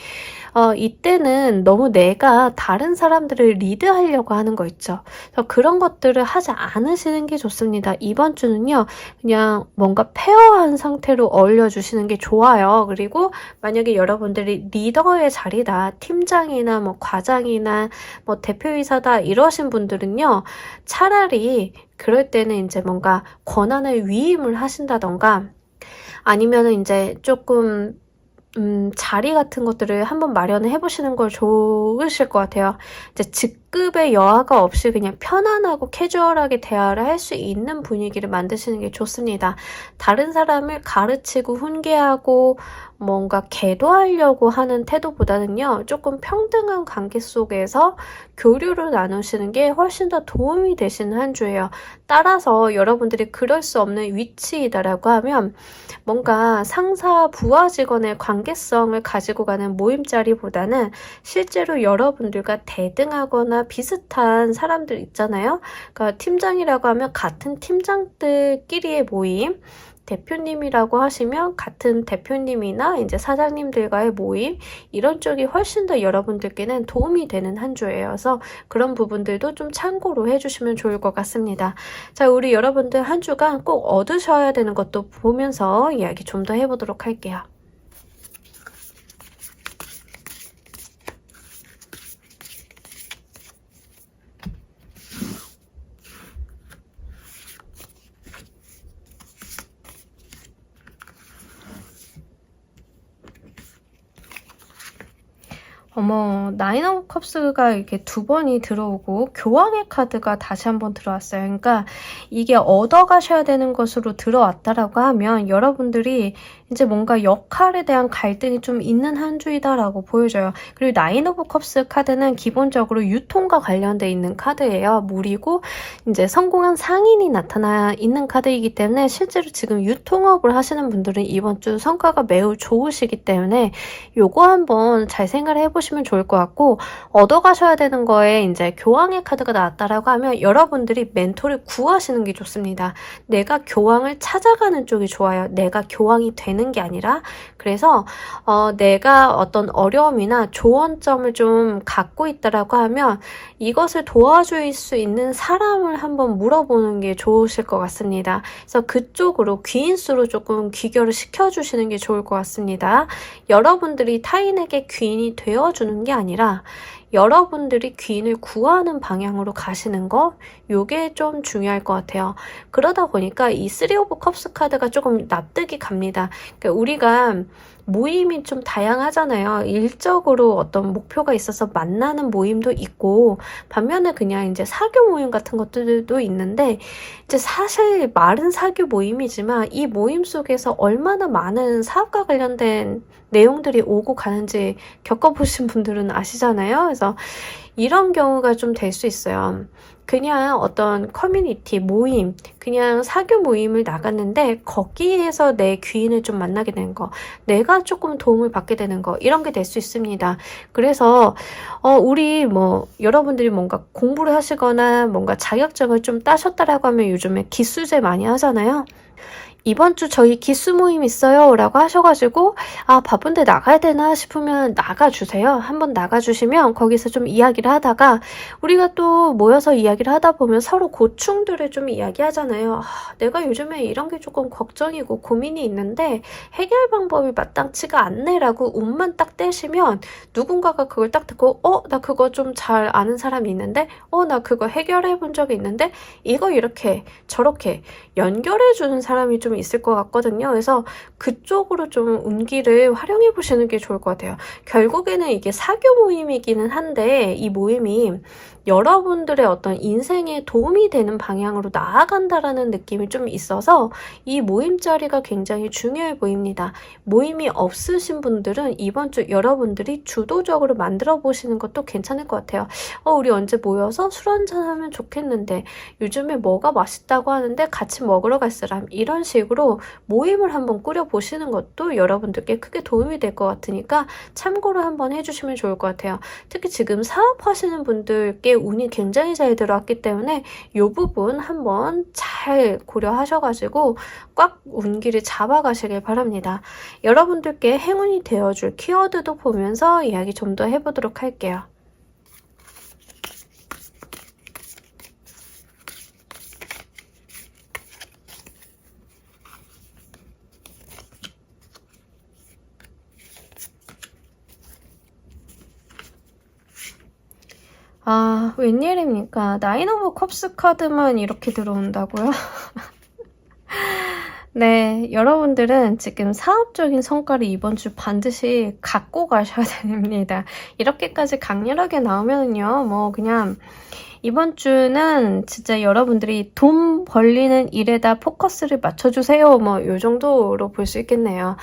이때는 너무 내가 다른 사람들을 리드하려고 하는 거 있죠. 그래서 그런 것들을 하지 않으시는 게 좋습니다. 이번 주는요. 그냥 뭔가 페어한 상태로 어울려주시는 게 좋아요. 그리고 만약에 여러분들이 리더의 자리다, 팀장이나 뭐 과장이나 뭐 대표이사다 이러신 분들은요. 차라리 그럴 때는 이제 뭔가 권한을 위임을 하신다던가 아니면은 이제 조금 자리 같은 것들을 한번 마련을 해보시는 걸 좋으실 것 같아요. 이제 직급의 여하가 없이 그냥 편안하고 캐주얼하게 대화를 할 수 있는 분위기를 만드시는 게 좋습니다. 다른 사람을 가르치고 훈계하고 뭔가 계도하려고 하는 태도보다는요, 조금 평등한 관계 속에서 교류를 나누시는 게 훨씬 더 도움이 되시는 한 주예요. 따라서 여러분들이 그럴 수 없는 위치이다라고 하면 뭔가 상사, 부하 직원의 관계성을 가지고 가는 모임자리보다는 실제로 여러분들과 대등하거나 비슷한 사람들 있잖아요. 그러니까 팀장이라고 하면 같은 팀장들끼리의 모임, 대표님이라고 하시면 같은 대표님이나 이제 사장님들과의 모임, 이런 쪽이 훨씬 더 여러분들께는 도움이 되는 한 주예요. 그래서 그런 부분들도 좀 참고로 해주시면 좋을 것 같습니다. 자, 우리 여러분들 한 주간 꼭 얻으셔야 되는 것도 보면서 이야기 좀 더 해보도록 할게요. 어머, 나인 오브 컵스가 이렇게 두 번이 들어오고 교황의 카드가 다시 한번 들어왔어요. 그러니까 이게 얻어가셔야 되는 것으로 들어왔다라고 하면 여러분들이 이제 뭔가 역할에 대한 갈등이 좀 있는 한 주이다라고 보여져요. 그리고 나인 오브 컵스 카드는 기본적으로 유통과 관련돼 있는 카드예요. 물이고 이제 성공한 상인이 나타나 있는 카드이기 때문에 실제로 지금 유통업을 하시는 분들은 이번 주 성과가 매우 좋으시기 때문에 요거 한번 잘 생각을 해보시면 좋을 것 같고, 얻어가셔야 되는 거에 이제 교황의 카드가 나왔다라고 하면 여러분들이 멘토를 구하시는 게 좋습니다. 내가 교황을 찾아가는 쪽이 좋아요. 내가 교황이 되는 게 아니라. 그래서 내가 어떤 어려움이나 조언점을 좀 갖고 있다라고 하면 이것을 도와줄 수 있는 사람을 한번 물어보는 게 좋으실 것 같습니다. 그래서 그쪽으로 귀인수로 조금 귀결을 시켜주시는 게 좋을 것 같습니다. 여러분들이 타인에게 귀인이 되어주는 게 아니라 여러분들이 귀인을 구하는 방향으로 가시는 거, 요게 좀 중요할 것 같아요. 그러다 보니까 이 3 오브 컵스 카드가 조금 납득이 갑니다. 그러니까 우리가 모임이 좀 다양하잖아요. 일적으로 어떤 목표가 있어서 만나는 모임도 있고, 반면에 그냥 이제 사교 모임 같은 것들도 있는데, 이제 사실 말은 사교 모임이지만 이 모임 속에서 얼마나 많은 사업과 관련된 내용들이 오고 가는지 겪어보신 분들은 아시잖아요. 그래서 이런 경우가 좀 될 수 있어요. 그냥 어떤 커뮤니티 모임, 그냥 사교 모임을 나갔는데 거기에서 내 귀인을 좀 만나게 되는 거, 내가 조금 도움을 받게 되는 거, 이런 게 될 수 있습니다. 그래서 우리 여러분들이 뭔가 공부를 하시거나 뭔가 자격증을 좀 따셨다라고 하면 요즘에 기수제 많이 하잖아요. 이번 주 저희 기수 모임 있어요 라고 하셔가지고 바쁜데 나가야 되나 싶으면 나가주세요. 한번 나가주시면 거기서 좀 이야기를 하다가 우리가 또 모여서 이야기를 하다 보면 서로 고충들을 좀 이야기하잖아요. 내가 요즘에 이런 게 조금 걱정이고 고민이 있는데 해결 방법이 마땅치가 않네 라고 운만 딱 떼시면 누군가가 그걸 딱 듣고 나 그거 좀 잘 아는 사람이 있는데 나 그거 해결해 본 적이 있는데 이거 이렇게 저렇게 연결해 주는 사람이 좀 있을 것 같거든요. 그래서 그쪽으로 좀 운기를 활용해 보시는 게 좋을 것 같아요. 결국에는 이게 사교 모임이기는 한데 이 모임이 여러분들의 어떤 인생에 도움이 되는 방향으로 나아간다라는 느낌이 좀 있어서 이 모임 자리가 굉장히 중요해 보입니다. 모임이 없으신 분들은 이번 주 여러분들이 주도적으로 만들어 보시는 것도 괜찮을 것 같아요. 우리 언제 모여서 술 한잔 하면 좋겠는데 요즘에 뭐가 맛있다고 하는데 같이 먹으러 갈 사람, 이런 식으로 모임을 한번 꾸려 보시는 것도 여러분들께 크게 도움이 될 것 같으니까 참고로 한번 해주시면 좋을 것 같아요. 특히 지금 사업하시는 분들께 운이 굉장히 잘 들어왔기 때문에 이 부분 한번 잘 고려하셔가지고 꽉 운기를 잡아가시길 바랍니다. 여러분들께 행운이 되어줄 키워드도 보면서 이야기 좀 더 해보도록 할게요. 웬일입니까? 나인 오브 컵스 카드만 이렇게 들어온다고요? 네, 여러분들은 지금 사업적인 성과를 이번 주 반드시 갖고 가셔야 됩니다. 이렇게까지 강렬하게 나오면요, 그냥 이번 주는 진짜 여러분들이 돈 벌리는 일에다 포커스를 맞춰주세요. 뭐 요 정도로 볼 수 있겠네요.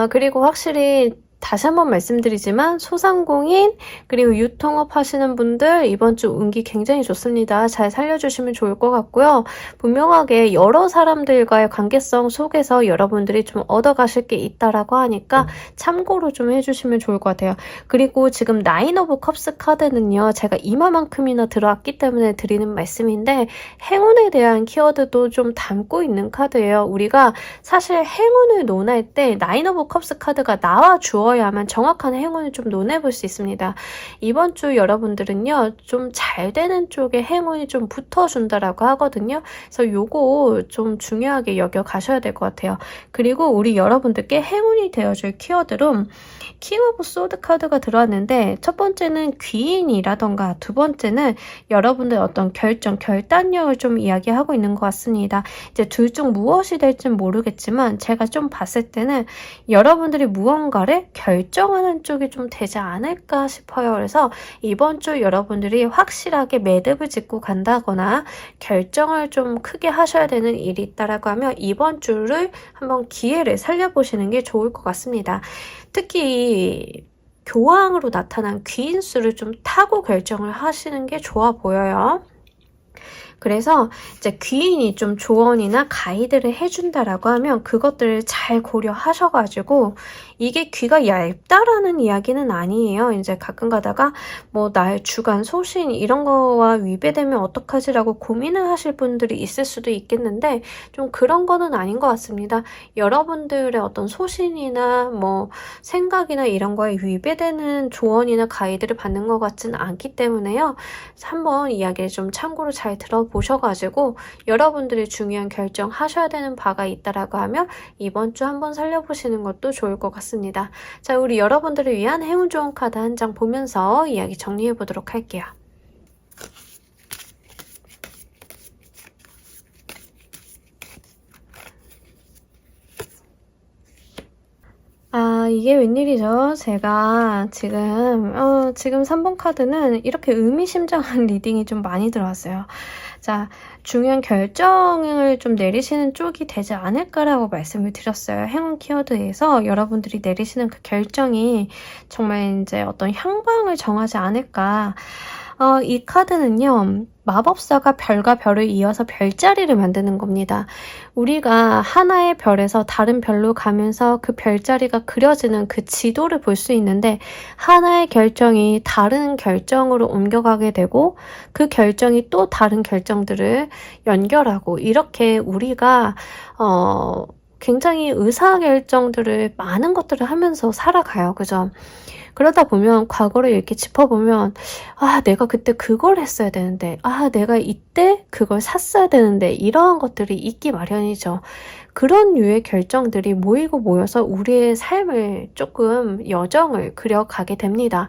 그리고 확실히 다시 한번 말씀드리지만 소상공인 그리고 유통업 하시는 분들 이번 주 운기 굉장히 좋습니다. 잘 살려주시면 좋을 것 같고요. 분명하게 여러 사람들과의 관계성 속에서 여러분들이 좀 얻어가실 게 있다라고 하니까 참고로 좀 해주시면 좋을 것 같아요. 그리고 지금 나인 오브 컵스 카드는요. 제가 이마만큼이나 들어왔기 때문에 드리는 말씀인데 행운에 대한 키워드도 좀 담고 있는 카드예요. 우리가 사실 행운을 논할 때 나인 오브 컵스 카드가 나와 주어야만 정확한 행운을 좀 논해볼 수 있습니다. 이번 주 여러분들은요. 좀 잘 되는 쪽에 행운이 좀 붙어준다라고 하거든요. 그래서 요거 좀 중요하게 여겨 가셔야 될 것 같아요. 그리고 우리 여러분들께 행운이 되어줄 키워드로 킹 오브 소드 카드가 들어왔는데 첫 번째는 귀인이라던가 두 번째는 여러분들 어떤 결단력을 좀 이야기하고 있는 것 같습니다. 이제 둘 중 무엇이 될지는 모르겠지만 제가 좀 봤을 때는 여러분들이 무언가를 결정하는 쪽이 좀 되지 않을까 싶어요. 그래서 이번 주 여러분들이 확실하게 매듭을 짓고 간다거나 결정을 좀 크게 하셔야 되는 일이 있다라고 하면 이번 주를 한번 기회를 살려보시는 게 좋을 것 같습니다. 특히 교황으로 나타난 귀인수를 좀 타고 결정을 하시는 게 좋아 보여요. 그래서 이제 귀인이 좀 조언이나 가이드를 해준다라고 하면 그것들을 잘 고려하셔가지고 이게 귀가 얇다라는 이야기는 아니에요. 이제 가끔 가다가 뭐 나의 주간 소신 이런 거와 위배되면 어떡하지라고 고민을 하실 분들이 있을 수도 있겠는데 좀 그런 거는 아닌 것 같습니다. 여러분들의 어떤 소신이나 뭐 생각이나 이런 거에 위배되는 조언이나 가이드를 받는 것 같지는 않기 때문에요. 한번 이야기를 좀 참고로 잘 들어보셔가지고 여러분들이 중요한 결정하셔야 되는 바가 있다라고 하면 이번 주 한번 살려보시는 것도 좋을 것 같습니다. 자, 우리 여러분들을 위한 행운 좋은 카드 한 장 보면서 이야기 정리해 보도록 할게요. 이게 웬일이죠? 제가 지금 3번 카드는 이렇게 의미심장한 리딩이 좀 많이 들어왔어요. 자, 중요한 결정을 좀 내리시는 쪽이 되지 않을까라고 말씀을 드렸어요. 행운 키워드에서 여러분들이 내리시는 그 결정이 정말 이제 어떤 향방을 정하지 않을까. 이 카드는요. 마법사가 별과 별을 이어서 별자리를 만드는 겁니다. 우리가 하나의 별에서 다른 별로 가면서 그 별자리가 그려지는 그 지도를 볼 수 있는데 하나의 결정이 다른 결정으로 옮겨가게 되고 그 결정이 또 다른 결정들을 연결하고 이렇게 우리가 굉장히 의사결정들을 많은 것들을 하면서 살아가요. 그죠? 그러다 보면 과거를 이렇게 짚어보면 내가 그때 그걸 했어야 되는데 내가 이때 그걸 샀어야 되는데 이러한 것들이 있기 마련이죠. 그런 류의 결정들이 모이고 모여서 우리의 삶을 조금 여정을 그려가게 됩니다.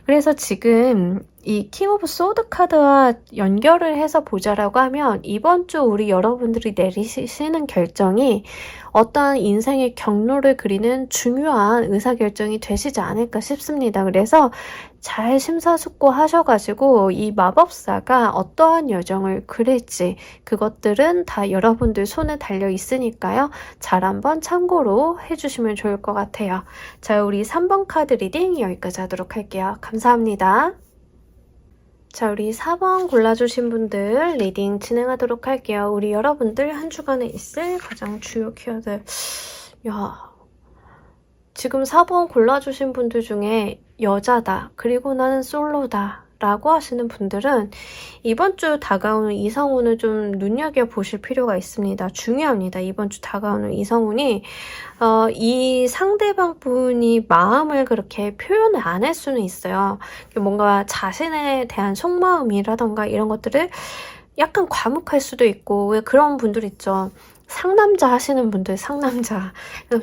그래서 지금 이 킹 오브 소드 카드와 연결을 해서 보자라고 하면 이번 주 우리 여러분들이 내리시는 결정이 어떠한 인생의 경로를 그리는 중요한 의사결정이 되시지 않을까 싶습니다. 그래서 잘 심사숙고하셔가지고 이 마법사가 어떠한 여정을 그릴지 그것들은 다 여러분들 손에 달려 있으니까요. 잘 한번 참고로 해주시면 좋을 것 같아요. 자, 우리 3번 카드 리딩 여기까지 하도록 할게요. 감사합니다. 자, 우리 4번 골라주신 분들 리딩 진행하도록 할게요. 우리 여러분들 한 주간에 있을 가장 주요 키워드. 지금 4번 골라주신 분들 중에 여자다, 그리고 나는 솔로다 라고 하시는 분들은 이번 주 다가오는 이성운을 좀 눈여겨보실 필요가 있습니다. 중요합니다. 이번 주 다가오는 이성운이 이 상대방 분이 마음을 그렇게 표현을 안 할 수는 있어요. 뭔가 자신에 대한 속마음이라던가 이런 것들을 약간 과묵할 수도 있고 왜 그런 분들 있죠. 상남자 하시는 분들, 상남자.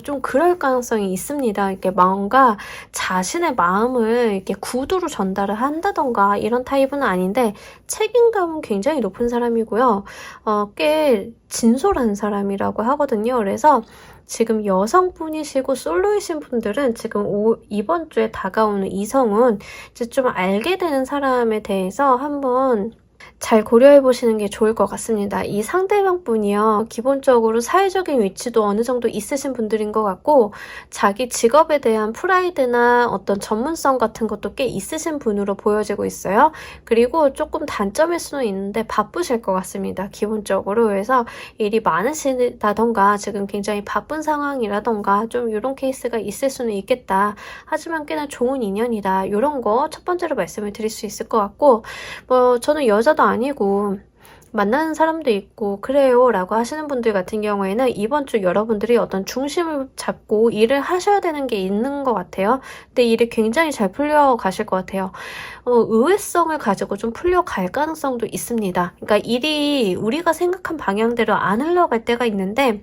좀 그럴 가능성이 있습니다. 이렇게 뭔가 자신의 마음을 이렇게 구두로 전달을 한다던가 이런 타입은 아닌데 책임감은 굉장히 높은 사람이고요. 꽤 진솔한 사람이라고 하거든요. 그래서 지금 여성분이시고 솔로이신 분들은 지금 이번 주에 다가오는 이성은 이제 좀 알게 되는 사람에 대해서 한번 잘 고려해 보시는 게 좋을 것 같습니다. 이 상대방 분이요, 기본적으로 사회적인 위치도 어느 정도 있으신 분들인 것 같고, 자기 직업에 대한 프라이드나 어떤 전문성 같은 것도 꽤 있으신 분으로 보여지고 있어요. 그리고 조금 단점일 수는 있는데 바쁘실 것 같습니다. 기본적으로. 그래서 일이 많으시다던가 지금 굉장히 바쁜 상황이라던가 좀 이런 케이스가 있을 수는 있겠다. 하지만 꽤나 좋은 인연이다. 이런 거 첫 번째로 말씀을 드릴 수 있을 것 같고, 저는 여자도 아니고 만나는 사람도 있고 그래요 라고 하시는 분들 같은 경우에는 이번 주 여러분들이 어떤 중심을 잡고 일을 하셔야 되는 게 있는 것 같아요. 근데 일이 굉장히 잘 풀려가실 것 같아요. 의외성을 가지고 좀 풀려갈 가능성도 있습니다. 그러니까 일이 우리가 생각한 방향대로 안 흘러갈 때가 있는데,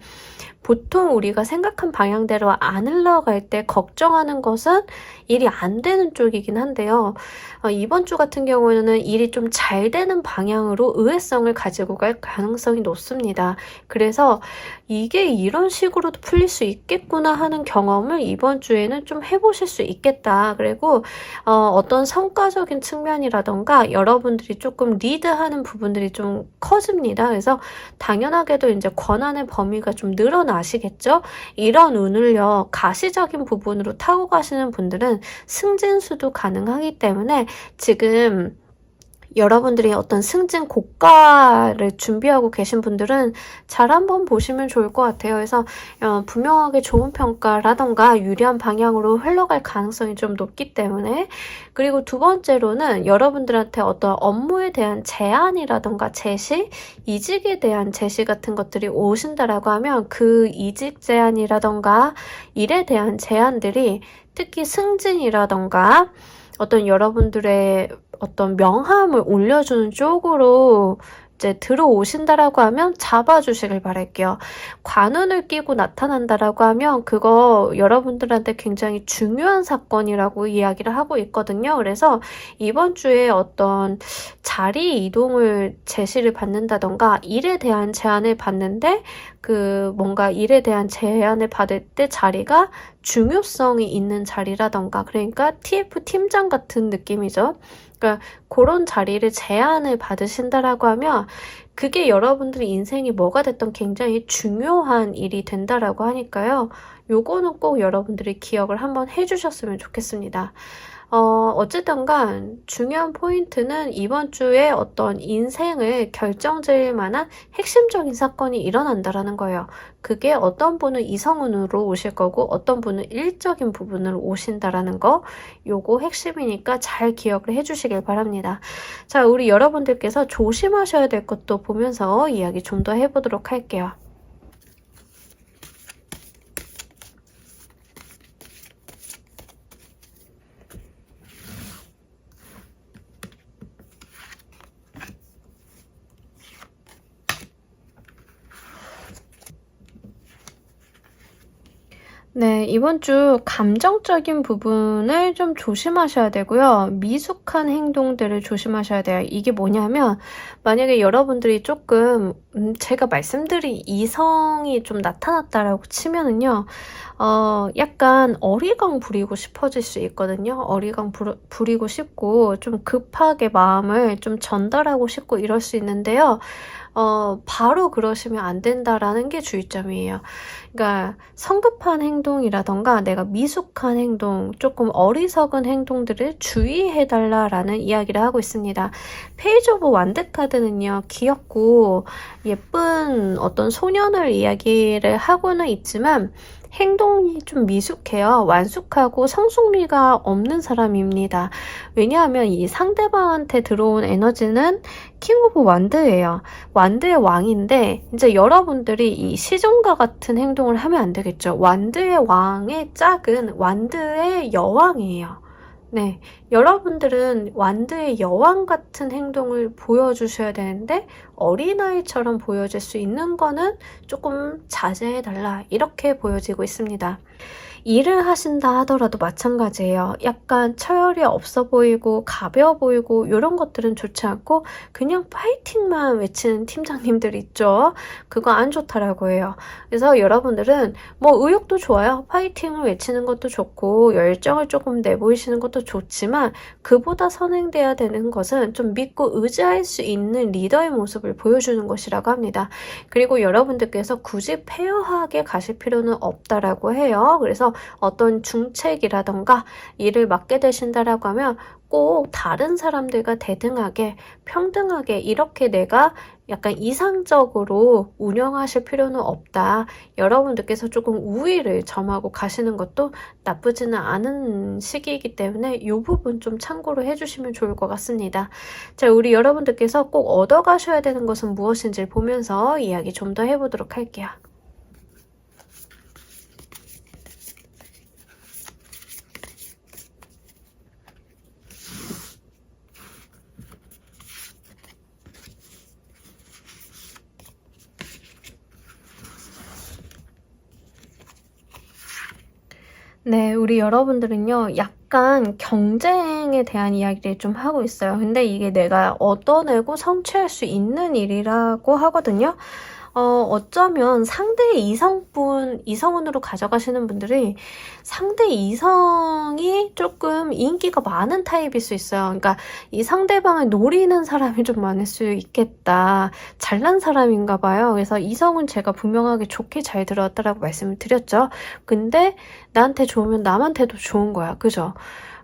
보통 우리가 생각한 방향대로 안 흘러갈 때 걱정하는 것은 일이 안 되는 쪽이긴 한데요. 이번 주 같은 경우에는 일이 좀 잘 되는 방향으로 의외성을 가지고 갈 가능성이 높습니다. 그래서 이게 이런 식으로도 풀릴 수 있겠구나 하는 경험을 이번 주에는 좀 해보실 수 있겠다. 그리고 어떤 성과적인 측면이라던가 여러분들이 조금 리드하는 부분들이 좀 커집니다. 그래서 당연하게도 이제 권한의 범위가 좀 늘어나시겠죠? 이런 운을요, 가시적인 부분으로 타고 가시는 분들은 승진수도 가능하기 때문에 지금 여러분들이 어떤 승진 고가를 준비하고 계신 분들은 잘 한번 보시면 좋을 것 같아요. 그래서 분명하게 좋은 평가라던가 유리한 방향으로 흘러갈 가능성이 좀 높기 때문에, 그리고 두 번째로는 여러분들한테 어떤 업무에 대한 제안이라던가 제시, 이직에 대한 제시 같은 것들이 오신다라고 하면 그 이직 제안이라던가 일에 대한 제안들이 특히 승진이라던가 어떤 여러분들의 어떤 명함을 올려주는 쪽으로 이제 들어오신다라고 하면 잡아주시길 바랄게요. 관운을 끼고 나타난다라고 하면 그거 여러분들한테 굉장히 중요한 사건이라고 이야기를 하고 있거든요. 그래서 이번 주에 어떤 자리 이동을 제시를 받는다던가 일에 대한 제안을 받는데, 뭔가 일에 대한 제안을 받을 때 자리가 중요성이 있는 자리라던가, 그러니까 TF 팀장 같은 느낌이죠. 그러니까 그런 자리를 제안을 받으신다라고 하면 그게 여러분들의 인생이 뭐가 됐던 굉장히 중요한 일이 된다라고 하니까요. 요거는 꼭 여러분들이 기억을 한번 해주셨으면 좋겠습니다. 어쨌든 간 중요한 포인트는 이번 주에 어떤 인생을 결정지을 만한 핵심적인 사건이 일어난다라는 거예요. 그게 어떤 분은 이성운으로 오실 거고 어떤 분은 일적인 부분으로 오신다라는 거, 요거 핵심이니까 잘 기억을 해주시길 바랍니다. 자, 우리 여러분들께서 조심하셔야 될 것도 보면서 이야기 좀 더 해보도록 할게요. 네, 이번 주 감정적인 부분을 좀 조심하셔야 되고요. 미숙한 행동들을 조심하셔야 돼요. 이게 뭐냐면, 만약에 여러분들이 조금 제가 말씀드린 이성이 좀 나타났다라고 치면은요, 약간 어리광 부리고 싶어질 수 있거든요. 어리광 부리고 싶고 좀 급하게 마음을 좀 전달하고 싶고 이럴 수 있는데요. 바로 그러시면 안 된다라는 게 주의점이에요. 그러니까 성급한 행동이라던가 내가 미숙한 행동, 조금 어리석은 행동들을 주의해달라라는 이야기를 하고 있습니다. 페이지 오브 완드 카드는요, 귀엽고 예쁜 어떤 소년을 이야기를 하고는 있지만 행동이 좀 미숙해요. 완숙하고 성숙미가 없는 사람입니다. 왜냐하면 이 상대방한테 들어온 에너지는 킹 오브 완드예요. 완드의 왕인데 이제 여러분들이 이 시종과 같은 행동을 하면 안 되겠죠. 완드의 왕의 짝은 완드의 여왕이에요. 네, 여러분들은 완드의 여왕 같은 행동을 보여주셔야 되는데 어린아이처럼 보여질 수 있는 거는 조금 자제해달라, 이렇게 보여지고 있습니다. 일을 하신다 하더라도 마찬가지예요. 약간 처열이 없어 보이고 가벼워 보이고 이런 것들은 좋지 않고 그냥 파이팅만 외치는 팀장님들 있죠. 그거 안 좋다라고 해요. 그래서 여러분들은 뭐 의욕도 좋아요. 파이팅을 외치는 것도 좋고 열정을 조금 내보이시는 것도 좋지만 그보다 선행돼야 되는 것은 좀 믿고 의지할 수 있는 리더의 모습을 보여주는 것이라고 합니다. 그리고 여러분들께서 굳이 페어하게 가실 필요는 없다라고 해요. 그래서 어떤 중책이라던가 일을 맡게 되신다라고 하면 꼭 다른 사람들과 대등하게 평등하게 이렇게 내가 약간 이상적으로 운영하실 필요는 없다. 여러분들께서 조금 우위를 점하고 가시는 것도 나쁘지는 않은 시기이기 때문에 이 부분 좀 참고로 해주시면 좋을 것 같습니다. 자, 우리 여러분들께서 꼭 얻어가셔야 되는 것은 무엇인지를 보면서 이야기 좀 더 해보도록 할게요. 네, 우리 여러분들은요, 약간 경쟁에 대한 이야기를 좀 하고 있어요. 근데 이게 내가 얻어내고 성취할 수 있는 일이라고 하거든요. 어쩌면 상대 이성운으로 가져가시는 분들이 상대 이성이 조금 인기가 많은 타입일 수 있어요. 그러니까 이 상대방을 노리는 사람이 좀 많을 수 있겠다. 잘난 사람인가 봐요. 그래서 이성은 제가 분명하게 좋게 잘 들어왔다라고 말씀을 드렸죠. 근데 나한테 좋으면 남한테도 좋은 거야. 그죠?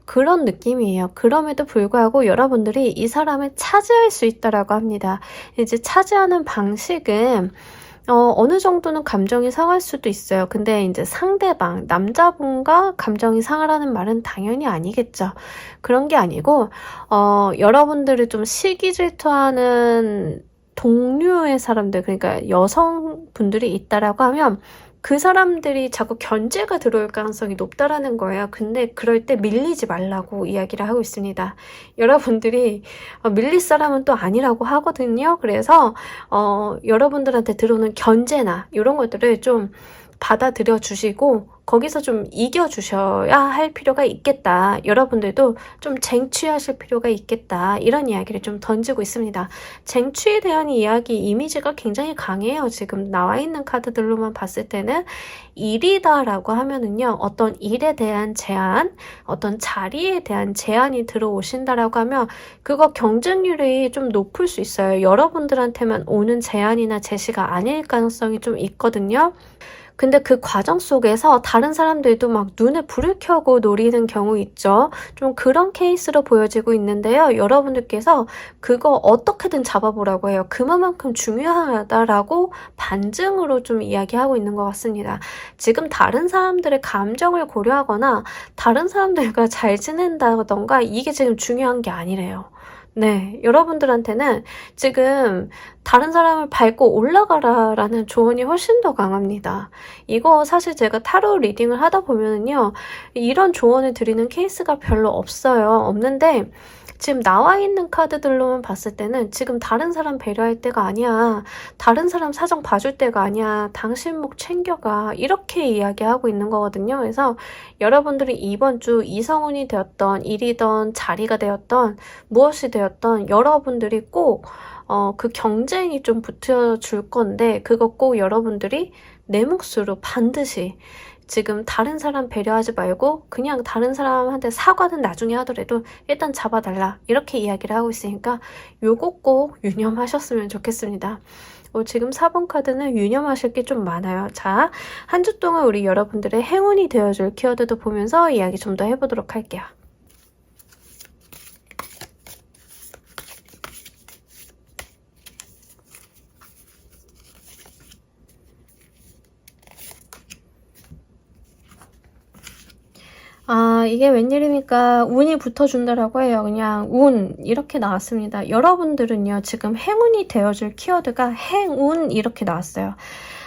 그런 느낌이에요. 그럼에도 불구하고 여러분들이 이 사람을 차지할 수 있다라고 합니다. 이제 차지하는 방식은 어느 정도는 감정이 상할 수도 있어요. 근데 이제 상대방, 남자분과 감정이 상하라는 말은 당연히 아니겠죠. 그런 게 아니고, 여러분들을 좀 시기 질투하는 동료의 사람들, 그러니까 여성분들이 있다라고 하면 그 사람들이 자꾸 견제가 들어올 가능성이 높다라는 거예요. 근데 그럴 때 밀리지 말라고 이야기를 하고 있습니다. 여러분들이 밀릴 사람은 또 아니라고 하거든요. 그래서 여러분들한테 들어오는 견제나 이런 것들을 좀 받아들여 주시고 거기서 좀 이겨주셔야 할 필요가 있겠다. 여러분들도 좀 쟁취하실 필요가 있겠다. 이런 이야기를 좀 던지고 있습니다. 쟁취에 대한 이야기 이미지가 굉장히 강해요. 지금 나와 있는 카드들로만 봤을 때는 일이다라고 하면은요. 어떤 일에 대한 제안, 어떤 자리에 대한 제안이 들어오신다라고 하면 그거 경쟁률이 좀 높을 수 있어요. 여러분들한테만 오는 제안이나 제시가 아닐 가능성이 좀 있거든요. 근데 그 과정 속에서 다른 사람들도 막 눈에 불을 켜고 노리는 경우 있죠. 좀 그런 케이스로 보여지고 있는데요. 여러분들께서 그거 어떻게든 잡아보라고 해요. 그만큼 중요하다라고 반증으로 좀 이야기하고 있는 것 같습니다. 지금 다른 사람들의 감정을 고려하거나 다른 사람들과 잘 지낸다던가 이게 지금 중요한 게 아니래요. 네, 여러분들한테는 지금 다른 사람을 밟고 올라가라라는 조언이 훨씬 더 강합니다. 이거 사실 제가 타로 리딩을 하다 보면은요, 이런 조언을 드리는 케이스가 별로 없어요. 없는데, 지금 나와 있는 카드들로만 봤을 때는 지금 다른 사람 배려할 때가 아니야. 다른 사람 사정 봐줄 때가 아니야. 당신 목 챙겨가. 이렇게 이야기하고 있는 거거든요. 그래서 여러분들이 이번 주 이성운이 되었던 일이던 자리가 되었던 무엇이 되었던 여러분들이 꼭 그 경쟁이 좀 붙여줄 건데 그거 꼭 여러분들이 내 몫으로 반드시 지금 다른 사람 배려하지 말고 그냥 다른 사람한테 사과는 나중에 하더라도 일단 잡아달라 이렇게 이야기를 하고 있으니까 요거 꼭 유념하셨으면 좋겠습니다. 지금 4번 카드는 유념하실 게 좀 많아요. 자, 한 주 동안 우리 여러분들의 행운이 되어줄 키워드도 보면서 이야기 좀 더 해보도록 할게요. 이게 웬일입니까? 운이 붙어준다라고 해요. 그냥 운 이렇게 나왔습니다. 여러분들은요 지금 행운이 되어줄 키워드가 행운 이렇게 나왔어요.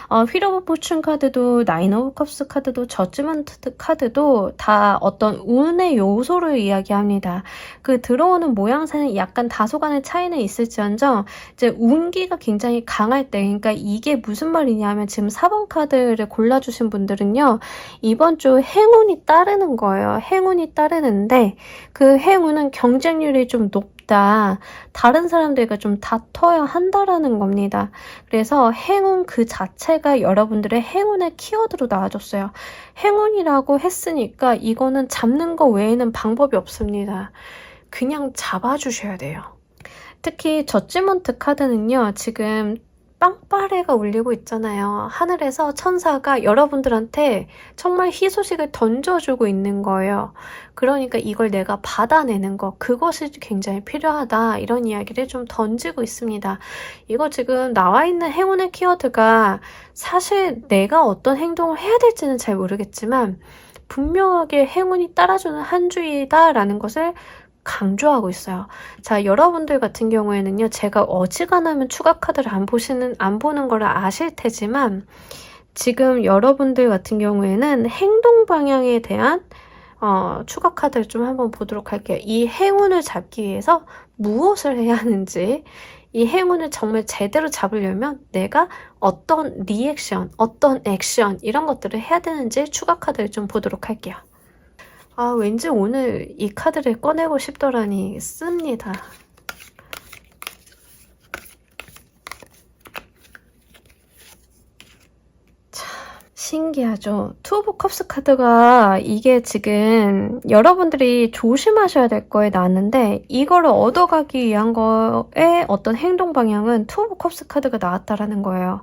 휠 오브 포춘 카드도 나인 오브 컵스 카드도 저지먼트 카드도 다 어떤 운의 요소를 이야기합니다. 그 들어오는 모양새는 약간 다소간의 차이는 있을지언정 이제 운기가 굉장히 강할 때, 그러니까 이게 무슨 말이냐면 지금 4번 카드를 골라주신 분들은요, 이번 주 행운이 따르는 거예요. 행운이 따르는데 그 행운은 경쟁률이 좀 높다. 다른 사람들과 좀 다퉈야 한다라는 겁니다. 그래서 행운 그 자체가 여러분들의 행운의 키워드로 나와줬어요. 행운이라고 했으니까 이거는 잡는 거 외에는 방법이 없습니다. 그냥 잡아주셔야 돼요. 특히 저지먼트 카드는요, 지금 빵빠레가 울리고 있잖아요. 하늘에서 천사가 여러분들한테 정말 희소식을 던져주고 있는 거예요. 그러니까 이걸 내가 받아내는 거, 그것이 굉장히 필요하다, 이런 이야기를 좀 던지고 있습니다. 이거 지금 나와 있는 행운의 키워드가 사실 내가 어떤 행동을 해야 될지는 잘 모르겠지만 분명하게 행운이 따라주는 한 주이다라는 것을 강조하고 있어요. 자, 여러분들 같은 경우에는요, 제가 어지간하면 추가 카드를 안 보는 걸 아실 테지만, 지금 여러분들 같은 경우에는 행동 방향에 대한 추가 카드를 좀 한번 보도록 할게요. 이 행운을 잡기 위해서 무엇을 해야 하는지, 이 행운을 정말 제대로 잡으려면 내가 어떤 리액션, 어떤 액션, 이런 것들을 해야 되는지 추가 카드를 좀 보도록 할게요. 아, 왠지 오늘 이 카드를 꺼내고 싶더라니 씁니다. 참 신기하죠. 투 오브 컵스 카드가 이게 지금 여러분들이 조심하셔야 될 거에 나왔는데 이거를 얻어가기 위한 거에 어떤 행동 방향은 투 오브 컵스 카드가 나왔다라는 거예요.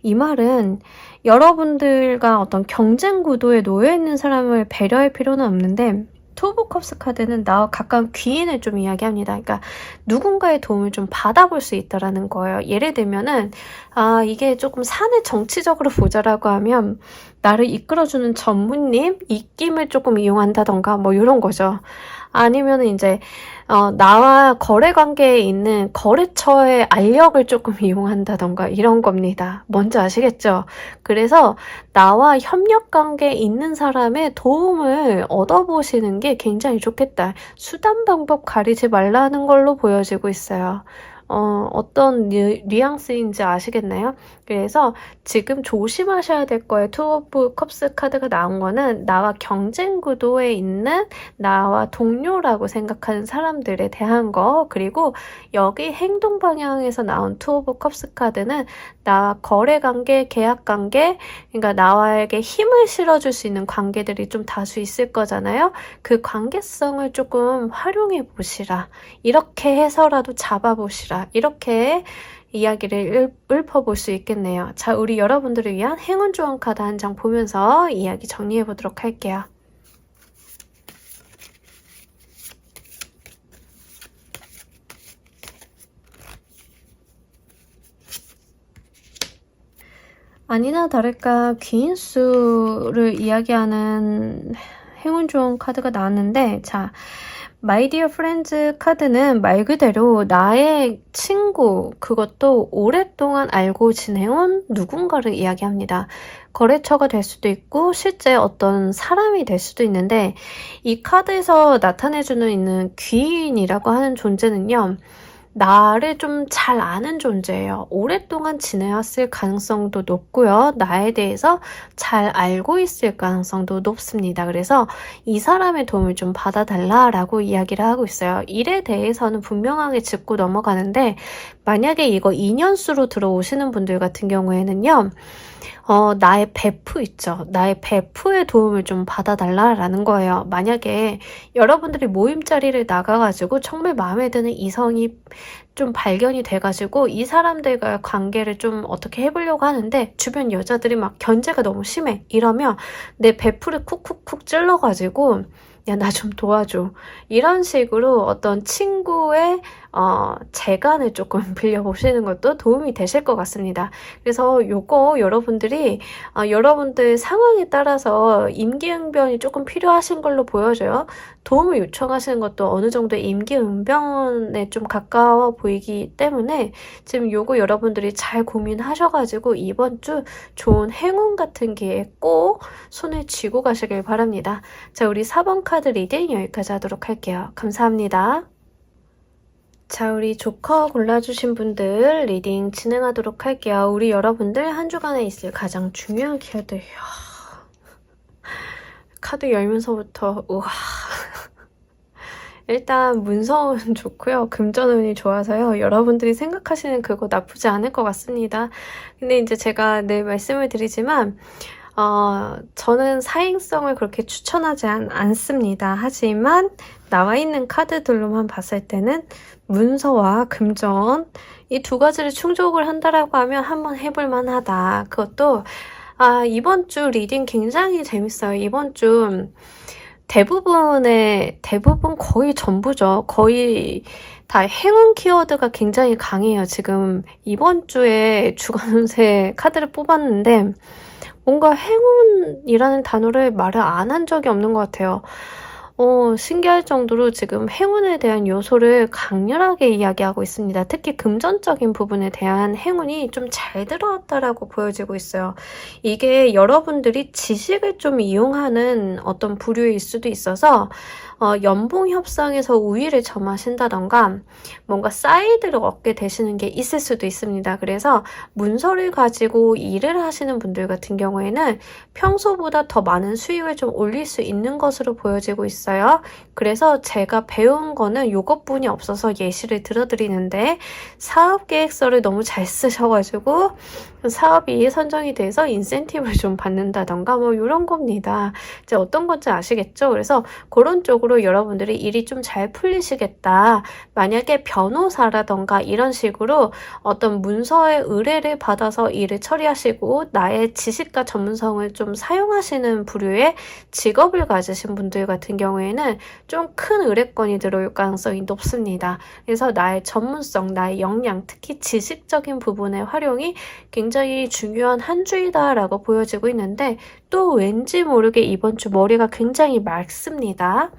이 말은 여러분들과 어떤 경쟁 구도에 놓여 있는 사람을 배려할 필요는 없는데, 투 오브 컵스 카드는 나와 가까운 귀인을 좀 이야기합니다. 그러니까 누군가의 도움을 좀 받아볼 수 있다라는 거예요. 예를 들면은 이게 조금 산을 정치적으로 보자라고 하면 나를 이끌어주는 전무님, 입김을 조금 이용한다던가 뭐 이런 거죠. 아니면은 이제 나와 거래 관계에 있는 거래처의 알력을 조금 이용한다던가 이런 겁니다. 뭔지 아시겠죠? 그래서 나와 협력 관계에 있는 사람의 도움을 얻어보시는 게 굉장히 좋겠다. 수단 방법 가리지 말라는 걸로 보여지고 있어요. 어떤 뉘앙스인지 아시겠나요? 그래서 지금 조심하셔야 될 거예요. 투 오브 컵스 카드가 나온 거는 나와 경쟁 구도에 있는 나와 동료라고 생각하는 사람들에 대한 거, 그리고 여기 행동 방향에서 나온 투 오브 컵스 카드는 나와 거래 관계, 계약 관계, 그러니까 나와에게 힘을 실어줄 수 있는 관계들이 좀 다수 있을 거잖아요. 그 관계성을 조금 활용해 보시라. 이렇게 해서라도 잡아보시라. 이렇게 이야기를 읊어볼 수 있겠네요. 자, 우리 여러분들을 위한 행운 조언 카드 한 장 보면서 이야기 정리해 보도록 할게요. 아니나 다를까 귀인수를 이야기하는 행운 조언 카드가 나왔는데, 자, 마이 디어 프렌즈 카드는 말 그대로 나의 친구, 그것도 오랫동안 알고 지내온 누군가를 이야기합니다. 거래처가 될 수도 있고 실제 어떤 사람이 될 수도 있는데, 이 카드에서 나타내주는 있는 귀인이라고 하는 존재는요, 나를 좀 잘 아는 존재예요. 오랫동안 지내왔을 가능성도 높고요. 나에 대해서 잘 알고 있을 가능성도 높습니다. 그래서 이 사람의 도움을 좀 받아달라라고 이야기를 하고 있어요. 일에 대해서는 분명하게 짚고 넘어가는데, 만약에 이거 인연수로 들어오시는 분들 같은 경우에는요, 나의 베프 있죠. 나의 베프의 도움을 좀 받아달라라는 거예요. 만약에 여러분들이 모임 자리를 나가가지고 정말 마음에 드는 이성이 좀 발견이 돼가지고 이 사람들과 관계를 좀 어떻게 해보려고 하는데 주변 여자들이 막 견제가 너무 심해. 이러면 내 베프를 쿡쿡쿡 찔러가지고 야, 나 좀 도와줘. 이런 식으로 어떤 친구의 재간을 조금 빌려보시는 것도 도움이 되실 것 같습니다. 그래서 요거 여러분들이 여러분들 상황에 따라서 임기응변이 조금 필요하신 걸로 보여져요. 도움을 요청하시는 것도 어느 정도 임기응변에 좀 가까워 보이기 때문에 지금 요거 여러분들이 잘 고민하셔가지고 이번 주 좋은 행운 같은 기회 꼭 손에 쥐고 가시길 바랍니다. 자, 우리 4번 카드 리딩 여기까지 하도록 할게요. 감사합니다. 자, 우리 조커 골라주신 분들 리딩 진행하도록 할게요. 우리 여러분들 한 주간에 있을 가장 중요한 키워드. 카드 열면서부터 우와. 일단 문서운 좋고요. 금전운이 좋아서요. 여러분들이 생각하시는 그거 나쁘지 않을 것 같습니다. 근데 이제 제가 늘 말씀을 드리지만 저는 사행성을 그렇게 추천하지 않습니다. 하지만 나와 있는 카드들로만 봤을 때는 문서와 금전 이 두 가지를 충족을 한다라고 하면 한번 해볼 만하다. 그것도 이번 주 리딩 굉장히 재밌어요. 이번 주 대부분 거의 전부죠. 거의 다 행운 키워드가 굉장히 강해요. 지금 이번 주에 주간 운세 카드를 뽑았는데 뭔가 행운이라는 단어를 말을 안 한 적이 없는 것 같아요. 신기할 정도로 지금 행운에 대한 요소를 강렬하게 이야기하고 있습니다. 특히 금전적인 부분에 대한 행운이 좀 잘 들어왔다라고 보여지고 있어요. 이게 여러분들이 지식을 좀 이용하는 어떤 부류일 수도 있어서 연봉 협상에서 우위를 점하신다던가 뭔가 사이드를 얻게 되시는 게 있을 수도 있습니다. 그래서 문서를 가지고 일을 하시는 분들 같은 경우에는 평소보다 더 많은 수익을 좀 올릴 수 있는 것으로 보여지고 있어요. 그래서 제가 배운 거는 이것뿐이 없어서 예시를 들어드리는데 사업 계획서를 너무 잘 쓰셔가지고 사업이 선정이 돼서 인센티브를 좀 받는다던가 뭐 이런 겁니다. 이제 어떤 건지 아시겠죠? 그래서 그런 쪽으로 여러분들이 일이 좀 잘 풀리시겠다. 만약에 변호사라던가 이런 식으로 어떤 문서의 의뢰를 받아서 일을 처리하시고 나의 지식과 전문성을 좀 사용하시는 부류의 직업을 가지신 분들 같은 경우에는 좀 큰 의뢰건이 들어올 가능성이 높습니다. 그래서 나의 전문성, 나의 역량, 특히 지식적인 부분의 활용이 굉장히 중요한 한 주이다라고 보여지고 있는데 또 왠지 모르게 이번 주 머리가 굉장히 맑습니다.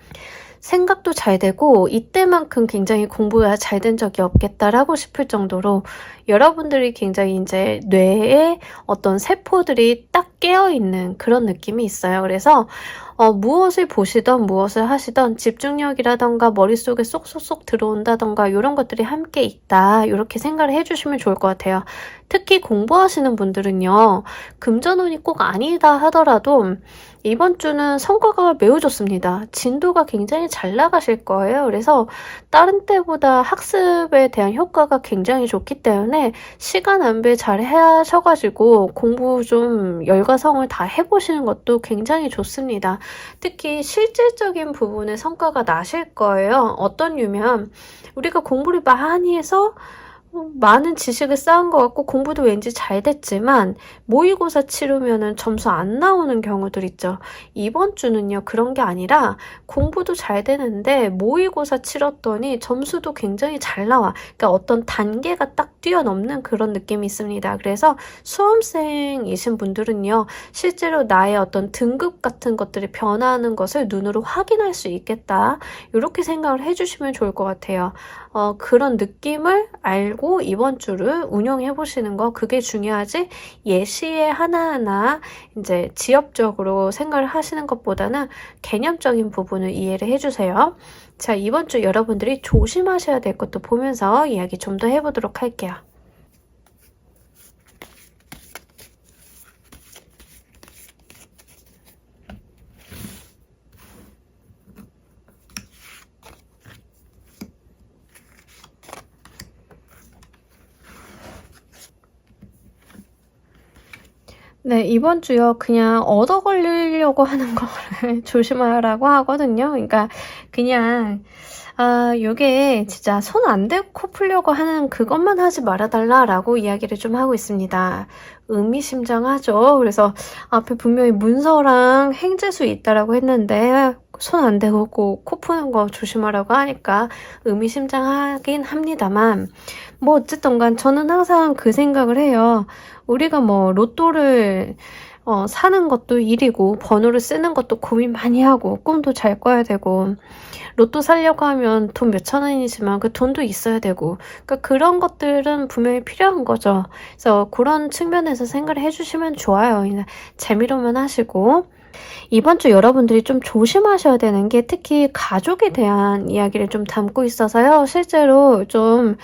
생각도 잘 되고 이때만큼 굉장히 공부가 잘 된 적이 없겠다라고 싶을 정도로 여러분들이 굉장히 이제 뇌에 어떤 세포들이 딱 깨어있는 그런 느낌이 있어요. 그래서 무엇을 보시던 무엇을 하시던 집중력이라던가 머릿속에 쏙쏙쏙 들어온다던가 이런 것들이 함께 있다. 이렇게 생각을 해주시면 좋을 것 같아요. 특히 공부하시는 분들은요. 금전운이 꼭 아니다 하더라도 이번 주는 성과가 매우 좋습니다. 진도가 굉장히 잘 나가실 거예요. 그래서 다른 때보다 학습에 대한 효과가 굉장히 좋기 때문에 시간 안배 잘 하셔가지고 공부 좀 열과성을 다 해보시는 것도 굉장히 좋습니다. 특히 실질적인 부분에 성과가 나실 거예요. 어떤 류면 우리가 공부를 많이 해서 많은 지식을 쌓은 것 같고 공부도 왠지 잘 됐지만 모의고사 치르면은 점수 안 나오는 경우들 있죠. 이번 주는요 그런 게 아니라 공부도 잘 되는데 모의고사 치렀더니 점수도 굉장히 잘 나와. 그러니까 어떤 단계가 딱 뛰어넘는 그런 느낌이 있습니다. 그래서 수험생이신 분들은요 실제로 나의 어떤 등급 같은 것들이 변화하는 것을 눈으로 확인할 수 있겠다. 이렇게 생각을 해주시면 좋을 것 같아요. 그런 느낌을 알고 이번 주를 운영해 보시는 거 그게 중요하지 예시에 하나하나 이제 지엽적으로 생각을 하시는 것보다는 개념적인 부분을 이해를 해주세요. 자, 이번 주 여러분들이 조심하셔야 될 것도 보면서 이야기 좀 더 해보도록 할게요. 네, 이번 주요. 그냥 얻어 걸리려고 하는 거를 조심하라고 하거든요. 그러니까 그냥 요게 진짜 손 안 대고 풀려고 하는 그것만 하지 말아달라라고 이야기를 좀 하고 있습니다. 의미심장하죠. 그래서 앞에 분명히 문서랑 행재수 있다라고 했는데 손 안 대고 코 푸는 거 조심하라고 하니까 의미심장하긴 합니다만, 뭐 어쨌든 간 저는 항상 그 생각을 해요. 우리가 뭐 로또를 사는 것도 일이고 번호를 쓰는 것도 고민 많이 하고 꿈도 잘 꿔야 되고, 로또 사려고 하면 돈 몇천 원이지만 그 돈도 있어야 되고, 그러니까 그런 것들은 분명히 필요한 거죠. 그래서 그런 측면에서 생각을 해주시면 좋아요. 그냥 재미로만 하시고. 이번 주 여러분들이 좀 조심하셔야 되는 게 특히 가족에 대한 이야기를 좀 담고 있어서요. 실제로 좀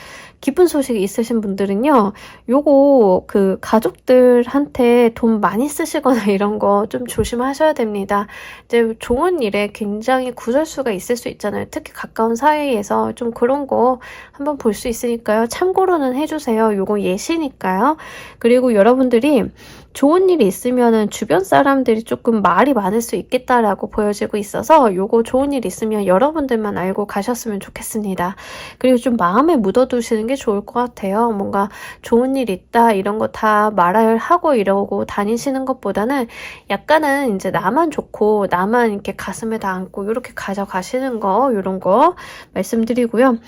기쁜 소식이 있으신 분들은요, 요거 그 가족들한테 돈 많이 쓰시거나 이런 거 좀 조심하셔야 됩니다. 이제 좋은 일에 굉장히 구설수가 있을 수 있잖아요. 특히 가까운 사이에서 좀 그런 거 한번 볼 수 있으니까요. 참고로는 해주세요. 요거 예시니까요. 그리고 여러분들이 좋은 일이 있으면은 주변 사람들이 조금 말이 많을 수 있겠다라고 보여지고 있어서 요거 좋은 일 있으면 여러분들만 알고 가셨으면 좋겠습니다. 그리고 좀 마음에 묻어두시는 게 좋을 것 같아요. 뭔가 좋은 일 있다 이런 거 다 말을 하고 이러고 다니시는 것보다는 약간은 이제 나만 좋고 나만 이렇게 가슴에다 안고 이렇게 가져가시는 거, 이런 거 말씀드리고요.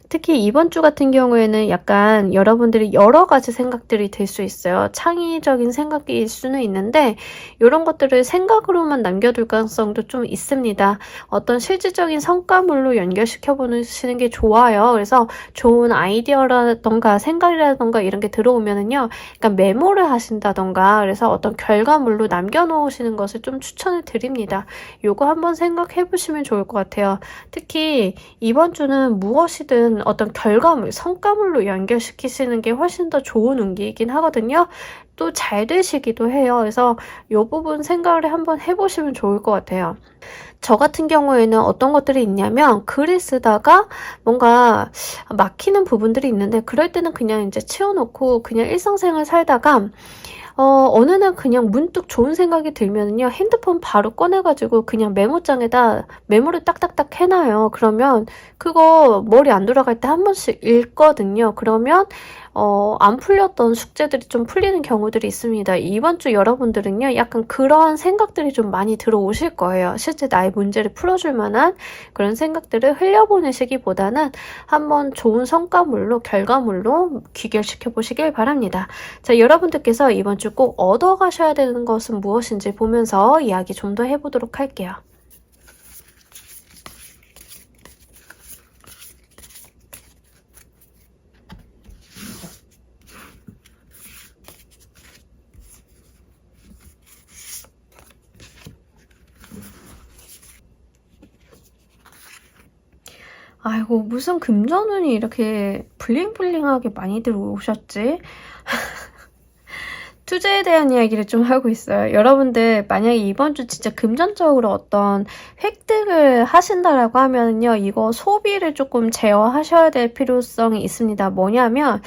특히 이번 주 같은 경우에는 약간 여러분들이 여러 가지 생각들이 들 수 있어요. 창의적인 생각일 수는 있는데 이런 것들을 생각으로만 남겨둘 가능성도 좀 있습니다. 어떤 실질적인 성과물로 연결시켜 보시는 게 좋아요. 그래서 좋은 아이디어라던가 생각이라던가 이런 게 들어오면은요, 약간 메모를 하신다던가, 그래서 어떤 결과물로 남겨놓으시는 것을 좀 추천을 드립니다. 요거 한번 생각해 보시면 좋을 것 같아요. 특히 이번 주는 무엇이든 어떤 결과물, 성과물로 연결시키시는 게 훨씬 더 좋은 운기이긴 하거든요. 또 잘 되시기도 해요. 그래서 이 부분 생각을 한번 해보시면 좋을 것 같아요. 저 같은 경우에는 어떤 것들이 있냐면, 글을 쓰다가 뭔가 막히는 부분들이 있는데 그럴 때는 그냥 이제 치워놓고 그냥 일상생활 살다가 어느 날 그냥 문득 좋은 생각이 들면은요, 핸드폰 바로 꺼내가지고 그냥 메모장에다 메모를 딱딱딱 해놔요. 그러면 그거 머리 안 돌아갈 때 한 번씩 읽거든요. 그러면 안 풀렸던 숙제들이 좀 풀리는 경우들이 있습니다. 이번 주 여러분들은요, 약간 그런 생각들이 좀 많이 들어오실 거예요. 실제 나의 문제를 풀어줄 만한 그런 생각들을 흘려보내시기보다는 한번 좋은 성과물로, 결과물로 귀결시켜 보시길 바랍니다. 자, 여러분들께서 이번 주 꼭 얻어가셔야 되는 것은 무엇인지 보면서 이야기 좀 더 해보도록 할게요. 아이고, 무슨 금전운이 이렇게 블링블링하게 많이 들어오셨지? 투자에 대한 이야기를 좀 하고 있어요. 여러분들 만약에 이번 주 진짜 금전적으로 어떤 획득을 하신다라고 하면요, 이거 소비를 조금 제어하셔야 될 필요성이 있습니다. 뭐냐면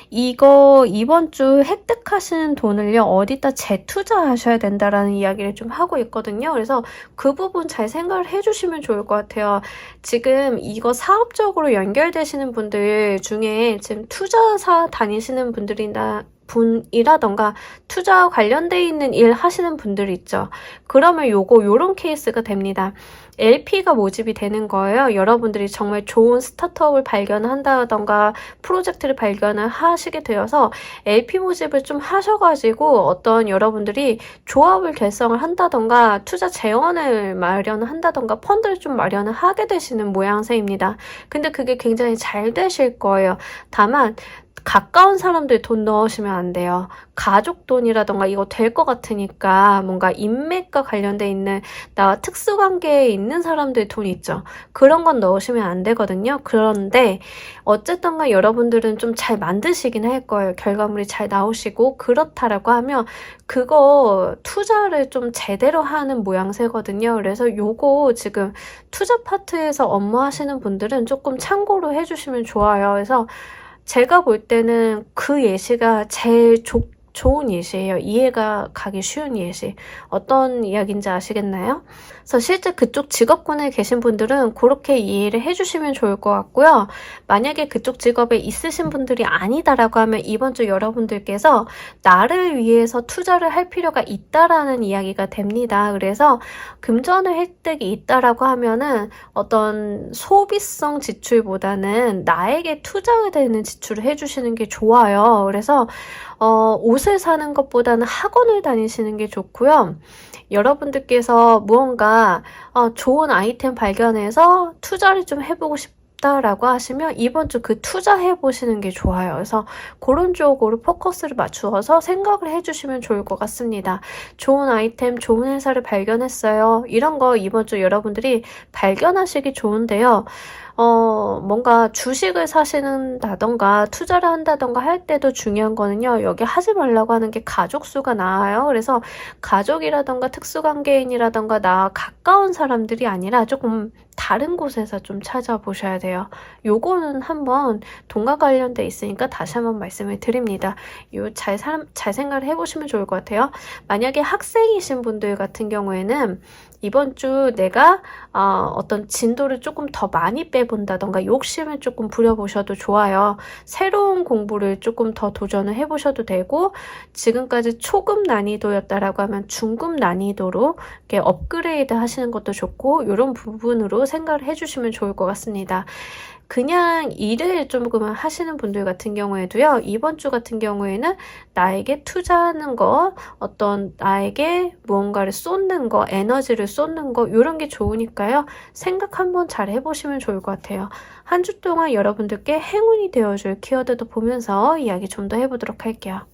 이거 이번 주 획득하시는 돈을요, 어디다 재투자하셔야 된다라는 이야기를 좀 하고 있거든요. 그래서 그 부분 잘 생각을 해주시면 좋을 것 같아요. 지금 이거 사업적으로 연결되시는 분들 중에 지금 투자사 다니시는 분이라던가 투자와 관련돼 있는 일 하시는 분들 있죠. 그러면 요런 케이스가 됩니다. LP가 모집이 되는 거예요. 여러분들이 정말 좋은 스타트업을 발견한다던가 프로젝트를 발견을 하시게 되어서 LP 모집을 좀 하셔가지고 어떤 여러분들이 조합을 결성을 한다던가 투자 재원을 마련한다던가 펀드를 좀 마련을 하게 되시는 모양새입니다. 근데 그게 굉장히 잘 되실 거예요. 다만 가까운 사람들 돈 넣으시면 안 돼요. 가족 돈이라던가 이거 될 것 같으니까 뭔가 인맥과 관련돼 있는 나와 특수관계에 있는 사람들 돈 있죠. 그런 건 넣으시면 안 되거든요. 그런데 어쨌든 간 여러분들은 좀 잘 만드시긴 할 거예요. 결과물이 잘 나오시고 그렇다라고 하면 그거 투자를 좀 제대로 하는 모양새거든요. 그래서 요거 지금 투자 파트에서 업무하시는 분들은 조금 참고로 해주시면 좋아요. 그래서 제가 볼 때는 그 예시가 제일 좋은 예시예요. 이해가 가기 쉬운 예시. 어떤 이야기인지 아시겠나요? 그래서 실제 그쪽 직업군에 계신 분들은 그렇게 이해를 해주시면 좋을 것 같고요. 만약에 그쪽 직업에 있으신 분들이 아니다라고 하면 이번 주 여러분들께서 나를 위해서 투자를 할 필요가 있다라는 이야기가 됩니다. 그래서 금전의 혜택이 있다라고 하면은 어떤 소비성 지출보다는 나에게 투자가 되는 지출을 해주시는 게 좋아요. 그래서 옷을 사는 것보다는 학원을 다니시는 게 좋고요. 여러분들께서 무언가 좋은 아이템 발견해서 투자를 좀 해보고 싶다라고 하시면 이번 주 그 투자해 보시는 게 좋아요. 그래서 그런 쪽으로 포커스를 맞추어서 생각을 해주시면 좋을 것 같습니다. 좋은 아이템, 좋은 회사를 발견했어요. 이런 거 이번 주 여러분들이 발견하시기 좋은데요. 뭔가 주식을 사시는다던가 투자를 한다던가 할 때도 중요한 거는요. 여기 하지 말라고 하는 게 가족 수가 나와요. 그래서 가족이라던가 특수관계인이라던가 나와 가까운 사람들이 아니라 조금 다른 곳에서 좀 찾아보셔야 돼요. 요거는 한번 돈과 관련돼 있으니까 다시 한번 말씀을 드립니다. 잘 생각을 해보시면 좋을 것 같아요. 만약에 학생이신 분들 같은 경우에는 이번 주 내가 어떤 진도를 조금 더 많이 빼본다던가 욕심을 조금 부려보셔도 좋아요. 새로운 공부를 조금 더 도전을 해보셔도 되고 지금까지 초급 난이도였다라고 하면 중급 난이도로 이렇게 업그레이드 하시는 것도 좋고 이런 부분으로 생각을 해주시면 좋을 것 같습니다. 그냥 일을 조금 하시는 분들 같은 경우에도요. 이번 주 같은 경우에는 나에게 투자하는 거, 어떤 나에게 무언가를 쏟는 거, 에너지를 쏟는 거 이런 게 좋으니까요. 생각 한번 잘 해보시면 좋을 것 같아요. 한 주 동안 여러분들께 행운이 되어줄 키워드도 보면서 이야기 좀 더 해보도록 할게요.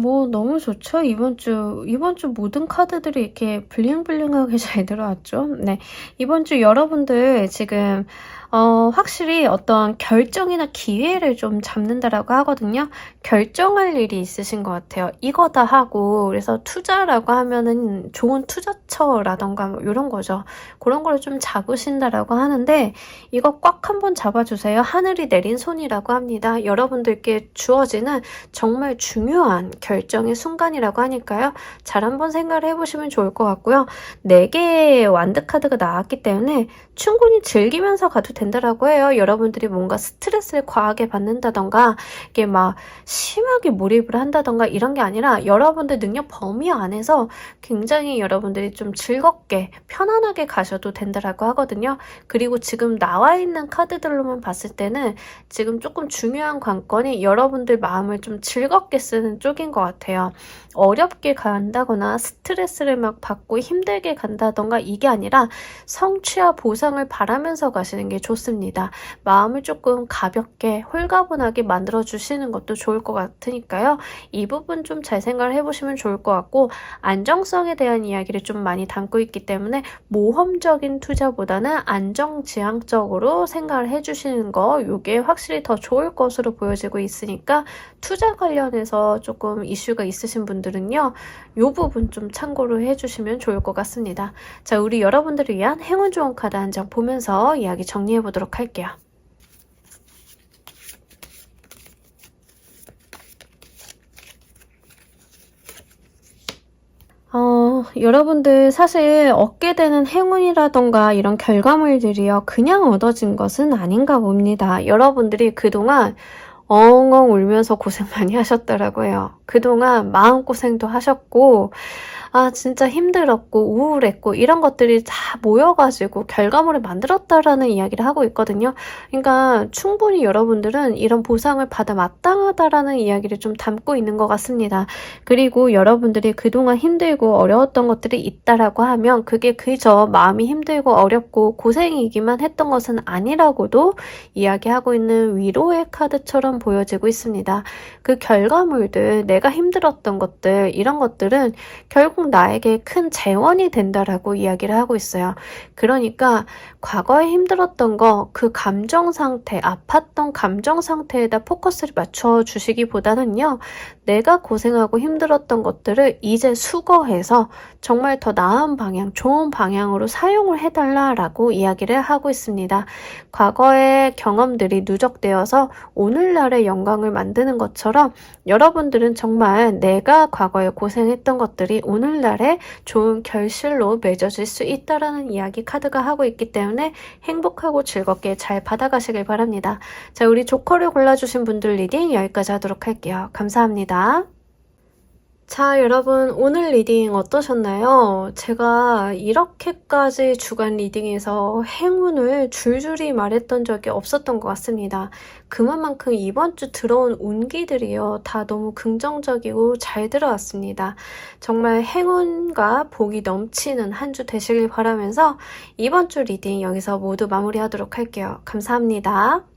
뭐 너무 좋죠. 이번 주 모든 카드들이 이렇게 블링블링하게 잘 들어왔죠. 네. 이번 주 여러분들 지금 확실히 어떤 결정이나 기회를 좀 잡는다라고 하거든요. 결정할 일이 있으신 것 같아요. 이거다 하고 그래서 투자라고 하면은 좋은 투자처라던가 뭐 이런 거죠. 그런 걸 좀 잡으신다라고 하는데 이거 꽉 한번 잡아주세요. 하늘이 내린 손이라고 합니다. 여러분들께 주어지는 정말 중요한 결정의 순간이라고 하니까요. 잘 한번 생각을 해보시면 좋을 것 같고요. 4개의 완드 카드가 나왔기 때문에 충분히 즐기면서 가도 된다라고 해요. 여러분들이 뭔가 스트레스를 과하게 받는다던가 이게 막 심하게 몰입을 한다던가 이런 게 아니라 여러분들 능력 범위 안에서 굉장히 여러분들이 좀 즐겁게 편안하게 가셔도 된다라고 하거든요. 그리고 지금 나와 있는 카드들로만 봤을 때는 지금 조금 중요한 관건이 여러분들 마음을 좀 즐겁게 쓰는 쪽인 것 같아요. 어렵게 간다거나 스트레스를 막 받고 힘들게 간다던가 이게 아니라 성취와 보상을 바라면서 가시는 게 좋습니다. 마음을 조금 가볍게 홀가분하게 만들어 주시는 것도 좋을 것 같으니까요. 이 부분 좀 잘 생각을 해보시면 좋을 것 같고 안정성에 대한 이야기를 좀 많이 담고 있기 때문에 모험적인 투자보다는 안정지향적으로 생각을 해주시는 거 이게 확실히 더 좋을 것으로 보여지고 있으니까 투자 관련해서 조금 이슈가 있으신 분들은요. 이 부분 좀 참고로 해주시면 좋을 것 같습니다. 자, 우리 여러분들을 위한 행운 좋은 카드 한 장 보면서 이야기 정리해 보도록 할게요. 여러분들 사실 얻게 되는 행운이라던가 이런 결과물들이요. 그냥 얻어진 것은 아닌가 봅니다. 여러분들이 그동안 엉엉 울면서 고생 많이 하셨더라고요. 그동안 마음고생도 하셨고 진짜 힘들었고 우울했고 이런 것들이 다 모여가지고 결과물을 만들었다라는 이야기를 하고 있거든요. 그러니까 충분히 여러분들은 이런 보상을 받아 마땅하다라는 이야기를 좀 담고 있는 것 같습니다. 그리고 여러분들이 그동안 힘들고 어려웠던 것들이 있다라고 하면 그게 그저 마음이 힘들고 어렵고 고생이기만 했던 것은 아니라고도 이야기하고 있는 위로의 카드처럼 보여지고 있습니다. 그 결과물들, 내가 힘들었던 것들, 이런 것들은 결국 항상 나에게 큰 재원이 된다라고 이야기를 하고 있어요. 그러니까 과거에 힘들었던 거, 그 감정 상태, 아팠던 감정 상태에다 포커스를 맞춰 주시기보다는요. 내가 고생하고 힘들었던 것들을 이제 수거해서 정말 더 나은 방향, 좋은 방향으로 사용을 해달라라고 이야기를 하고 있습니다. 과거의 경험들이 누적되어서 오늘날의 영광을 만드는 것처럼 여러분들은 정말 내가 과거에 고생했던 것들이 오늘날의 좋은 결실로 맺어질 수 있다라는 이야기 카드가 하고 있기 때문에 행복하고 즐겁게 잘 받아가시길 바랍니다. 자, 우리 조커를 골라주신 분들 리딩 여기까지 하도록 할게요. 감사합니다. 자, 여러분 오늘 리딩 어떠셨나요? 제가 이렇게까지 주간 리딩에서 행운을 줄줄이 말했던 적이 없었던 것 같습니다. 그만큼 이번 주 들어온 운기들이요. 다 너무 긍정적이고 잘 들어왔습니다. 정말 행운과 복이 넘치는 한 주 되시길 바라면서 이번 주 리딩 여기서 모두 마무리하도록 할게요. 감사합니다.